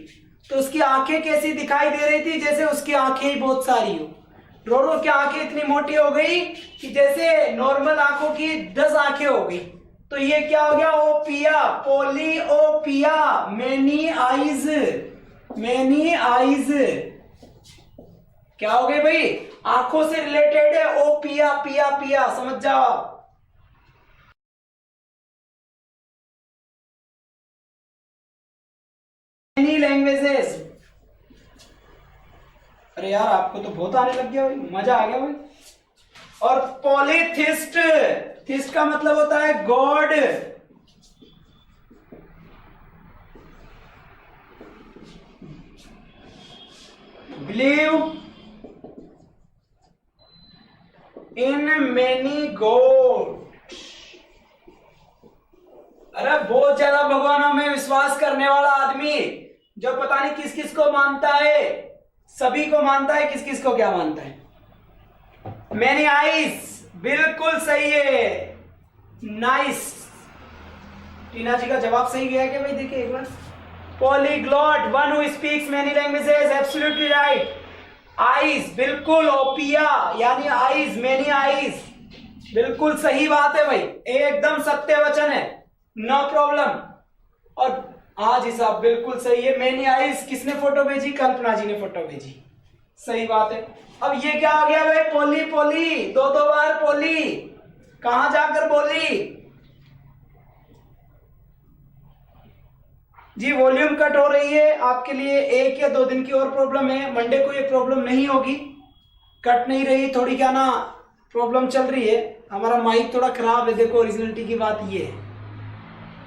तो उसकी आंखें कैसी दिखाई दे रही थी, जैसे उसकी आंखें ही बहुत सारी हो। रोरो की आंखें इतनी मोटी हो गई कि जैसे नॉर्मल आंखों की 10 आंखें हो गई। तो ये क्या हो गया, ओ पिया, पोली ओ पिया, मेनी आईज, मेनी आईज। क्या हो गई भाई, आंखों से रिलेटेड है, ओ पिया, पिया पिया, समझ जाओ। Many languages. अरे यार आपको तो बहुत आने लग गया भाई, मजा आ गया भाई। और पॉलीथिस्ट, थिस्ट का मतलब होता है God. Believe in many God. अरे बहुत ज्यादा भगवानों में विश्वास करने वाला आदमी, जो पता नहीं किस किस को मानता है, सभी को मानता है, किस किस को क्या मानता है। मैनी आइज, बिल्कुल सही है, नाइस। टीना जी का जवाब सही गया क्या भाई, देखिए एक बार। Polyglot, one who speaks many languages, absolutely right. आइज, बिल्कुल, ओपिया यानी आइज, मेनी आइज, बिल्कुल सही बात है भाई, एकदम सत्य वचन है, नो प्रॉब्लम। और आज हिसाब बिल्कुल सही है, मेनी आइज किसने फोटो भेजी, कल्पना जी ने फोटो भेजी, सही बात है। अब ये क्या आ गया भाई, पोली पोली, 2 बार पोली, कहां जाकर बोली जी। वॉल्यूम कट हो रही है आपके लिए, 1 या 2 दिन की और प्रॉब्लम है, मंडे को ये प्रॉब्लम नहीं होगी, कट नहीं रही, थोड़ी क्या ना प्रॉब्लम चल रही है, हमारा माइक थोड़ा खराब है, देखो ओरिजिनलिटी की बात ये है।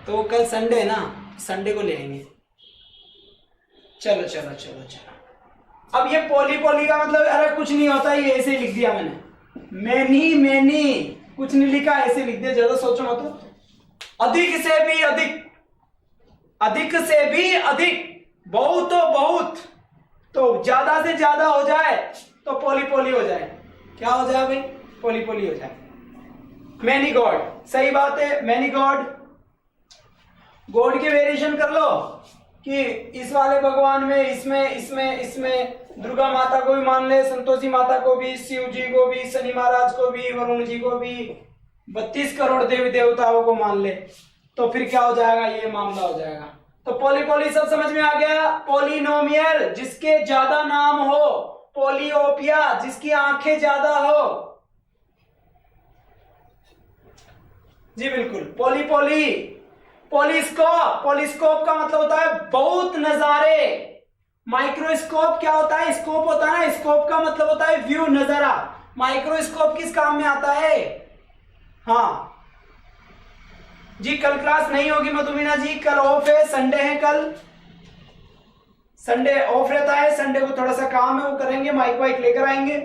तो कल संडे है ना, संडे को ले आएंगे। चलो चलो चलो चलो। अब ये पोली पोली का मतलब, अरे कुछ नहीं होता, ये ऐसे ही लिख दिया मैंने, मैनी मैनी, कुछ नहीं लिखा, ऐसे लिख दिया, ज्यादा सोचो मत। अधिक से भी अधिक, अधिक से भी अधिक, बहुत तो बहुत, तो ज्यादा से ज्यादा हो जाए तो पोली पोली हो जाए। क्या हो जाए भाई, पोली पोली हो जाए। मैनी गॉड, सही बात है, मैनी गॉड। गॉड के वेरिएशन कर लो कि इस वाले भगवान में, इसमें इसमें इसमें दुर्गा माता को भी मान ले, संतोषी माता को भी, शिव जी को भी, शनि महाराज को भी, वरुण जी को भी, 32 करोड़ देवी देवताओं को मान ले, तो फिर क्या हो जाएगा, ये मामला हो जाएगा। तो पोली पोली सब समझ में आ गया। पोलिनोमियल जिसके ज्यादा नाम हो, पोलियोपिया जिसकी आंखें ज्यादा हो जी, बिल्कुल। पोली पोली। पॉलीस्कोप, पॉलीस्कोप का मतलब होता है बहुत नजारे। माइक्रोस्कोप क्या होता है, स्कोप होता है ना, स्कोप का मतलब होता है व्यू, नजारा। माइक्रोस्कोप किस काम में आता है, हाँ जी। कल क्लास नहीं होगी मधुमीना जी, कल ऑफ है, संडे है, कल संडे ऑफ रहता है, संडे को थोड़ा सा काम है, वो करेंगे, माइक वाइक लेकर आएंगे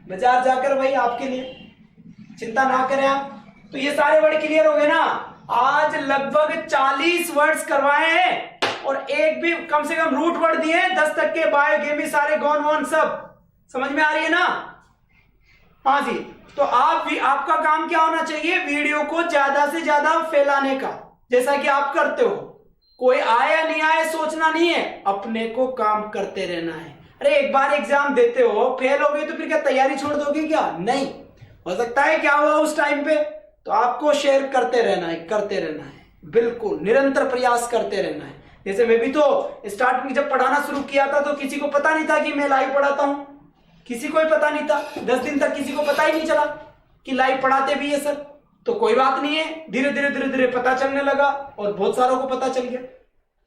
बाजार जाकर भाई आपके लिए, चिंता ना करें आप। तो ये सारे वर्ड क्लियर हो गए ना, आज लगभग 40 वर्ड्स करवाए हैं और एक भी कम से कम रूट वर्ड दिए हैं 10 तक के, बाय गेमी सारे गॉन वॉन सब समझ में आ रही है ना? हाँ जी, तो आप भी, आपका काम क्या होना चाहिए, वीडियो को ज्यादा से ज्यादा फैलाने का, जैसा कि आप करते हो। कोई आए या नहीं आए सोचना नहीं है, अपने को काम करते रहना है। अरे एक बार एग्जाम देते हो, फेल हो गए तो फिर क्या तैयारी छोड़ दोगे क्या? नहीं, हो सकता है क्या हुआ उस टाइम पे, तो आपको शेयर करते रहना है, करते रहना है, बिल्कुल निरंतर प्रयास करते रहना है। जैसे मैं भी तो स्टार्ट में जब पढ़ाना शुरू किया था तो किसी को पता नहीं था कि मैं लाइव पढ़ाता हूं, किसी को ही पता नहीं था। 10 दिन तक किसी को पता ही नहीं चला कि लाइव पढ़ाते भी है सर। तो कोई बात नहीं है, धीरे धीरे धीरे धीरे पता चलने लगा और बहुत सारों को पता चल गया।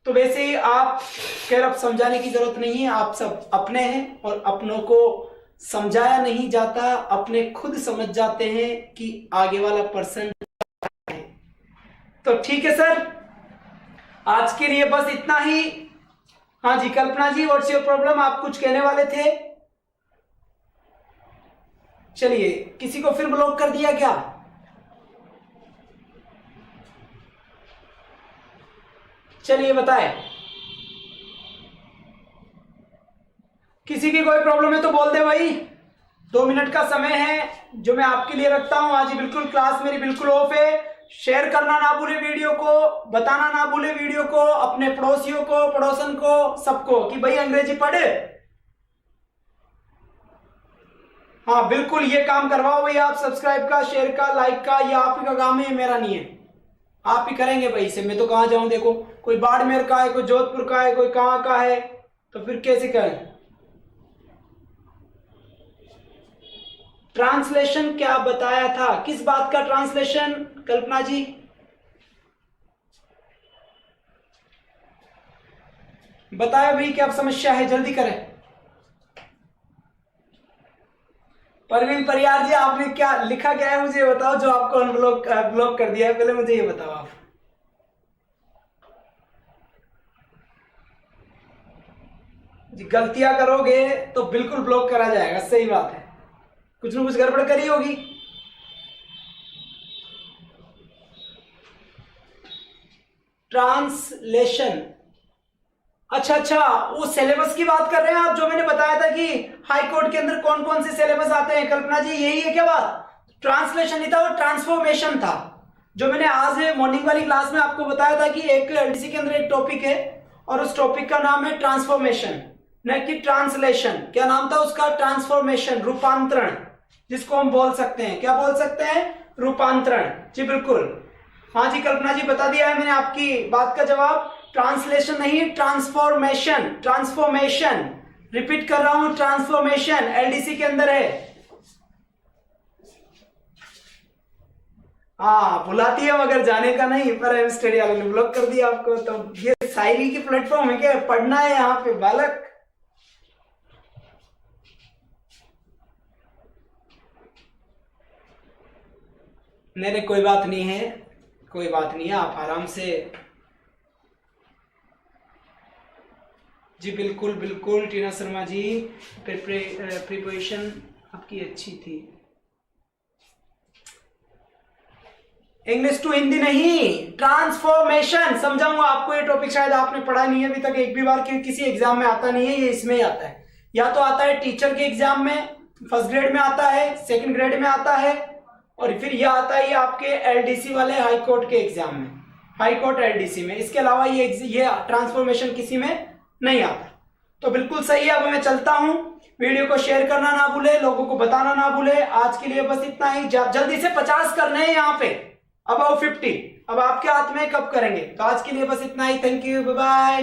तो वैसे ही आप खैर अब समझाने की जरूरत नहीं है, आप सब अपने हैं और अपनों को समझाया नहीं जाता, अपने खुद समझ जाते हैं कि आगे वाला पर्सन है। तो ठीक है सर, आज के लिए बस इतना ही। हाँ जी कल्पना जी, व्हाट्स योर प्रॉब्लम, आप कुछ कहने वाले थे? चलिए, किसी को फिर ब्लॉक कर दिया क्या? चलिए बताएं, किसी की कोई प्रॉब्लम है तो बोल दे भाई। 2 मिनट का समय है जो मैं आपके लिए रखता हूं। आज बिल्कुल क्लास मेरी बिल्कुल ऑफ है। शेयर करना ना भूले वीडियो को, बताना ना भूले वीडियो को अपने पड़ोसियों को, पड़ोसन को, सबको कि भाई अंग्रेजी पढ़े। हाँ बिल्कुल, ये काम करवाओ भाई आप, सब्सक्राइब का, शेयर का, लाइक का, ये आप ही का काम है, मेरा नहीं है। आप ही करेंगे भाई इसे, मैं तो कहां जाऊं। देखो कोई बाड़मेर का है, कोई जोधपुर का है, कोई कहां का है, तो फिर कैसे करें? ट्रांसलेशन क्या बताया था, किस बात का ट्रांसलेशन कल्पना जी? बताया भाई क्या समस्या है, जल्दी करें। परवीन परियार जी, आपने क्या लिखा, क्या है मुझे बताओ, जो आपको अनब्लॉक ब्लॉक कर दिया है, पहले मुझे ये बताओ आप। जी गलतियां करोगे तो बिल्कुल ब्लॉक करा जाएगा, सही बात है, कुछ ना कुछ गड़बड़ करी होगी। ट्रांसलेशन, अच्छा, वो सिलेबस की बात कर रहे हैं आप, जो मैंने बताया था कि हाई कोर्ट के अंदर कौन कौन से सिलेबस आते हैं। कल्पना जी यही है क्या बात? ट्रांसलेशन नहीं था, वो ट्रांसफॉर्मेशन था, जो मैंने आज मॉर्निंग वाली क्लास में आपको बताया था कि एक एलडीसी के अंदर एक टॉपिक है और उस टॉपिक का नाम है ट्रांसफॉर्मेशन, न कि ट्रांसलेशन। क्या नाम था उसका? ट्रांसफॉर्मेशन, रूपांतरण, जिसको हम बोल सकते हैं, क्या बोल सकते हैं? रूपांतरण। जी बिल्कुल, हाँ जी कल्पना जी बता दिया है मैंने आपकी बात का जवाब। ट्रांसलेशन नहीं, ट्रांसफॉर्मेशन, ट्रांसफॉर्मेशन, रिपीट कर रहा हूं, ट्रांसफॉर्मेशन एलडीसी के अंदर है। हाँ बुलाती है मगर जाने का नहीं, पर स्टडी वाले ने ब्लॉक कर दिया आपको। तो ये शायरी की प्लेटफॉर्म है क्या, पढ़ना है यहाँ पे बालक? नहीं कोई बात नहीं है, कोई बात नहीं है, आप आराम से। जी बिल्कुल बिल्कुल टीना शर्मा जी, प्रिपरेशन आपकी अच्छी थी। इंग्लिश टू हिंदी नहीं, ट्रांसफॉर्मेशन। समझाऊंगा आपको, ये टॉपिक शायद आपने पढ़ा नहीं है अभी तक एक भी बार, किसी एग्जाम में आता नहीं है, ये इसमें ही आता है। या तो आता है टीचर के एग्जाम में, फर्स्ट ग्रेड में आता है, सेकंड ग्रेड में आता है, और फिर यह आता है ये आपके एलडीसी वाले हाई कोर्ट के एग्जाम में, हाई कोर्ट एलडीसी में। इसके अलावा ये ट्रांसफॉर्मेशन किसी में नहीं आता। तो बिल्कुल सही है। अब मैं चलता हूं, वीडियो को शेयर करना ना भूले, लोगों को बताना ना भूले। आज के लिए बस इतना ही, जल्दी से 50 करने हैं यहाँ पे, अब 50, अब आपके हाथ में कब करेंगे। तो आज के लिए बस इतना ही, थैंक यू, बाय बाय।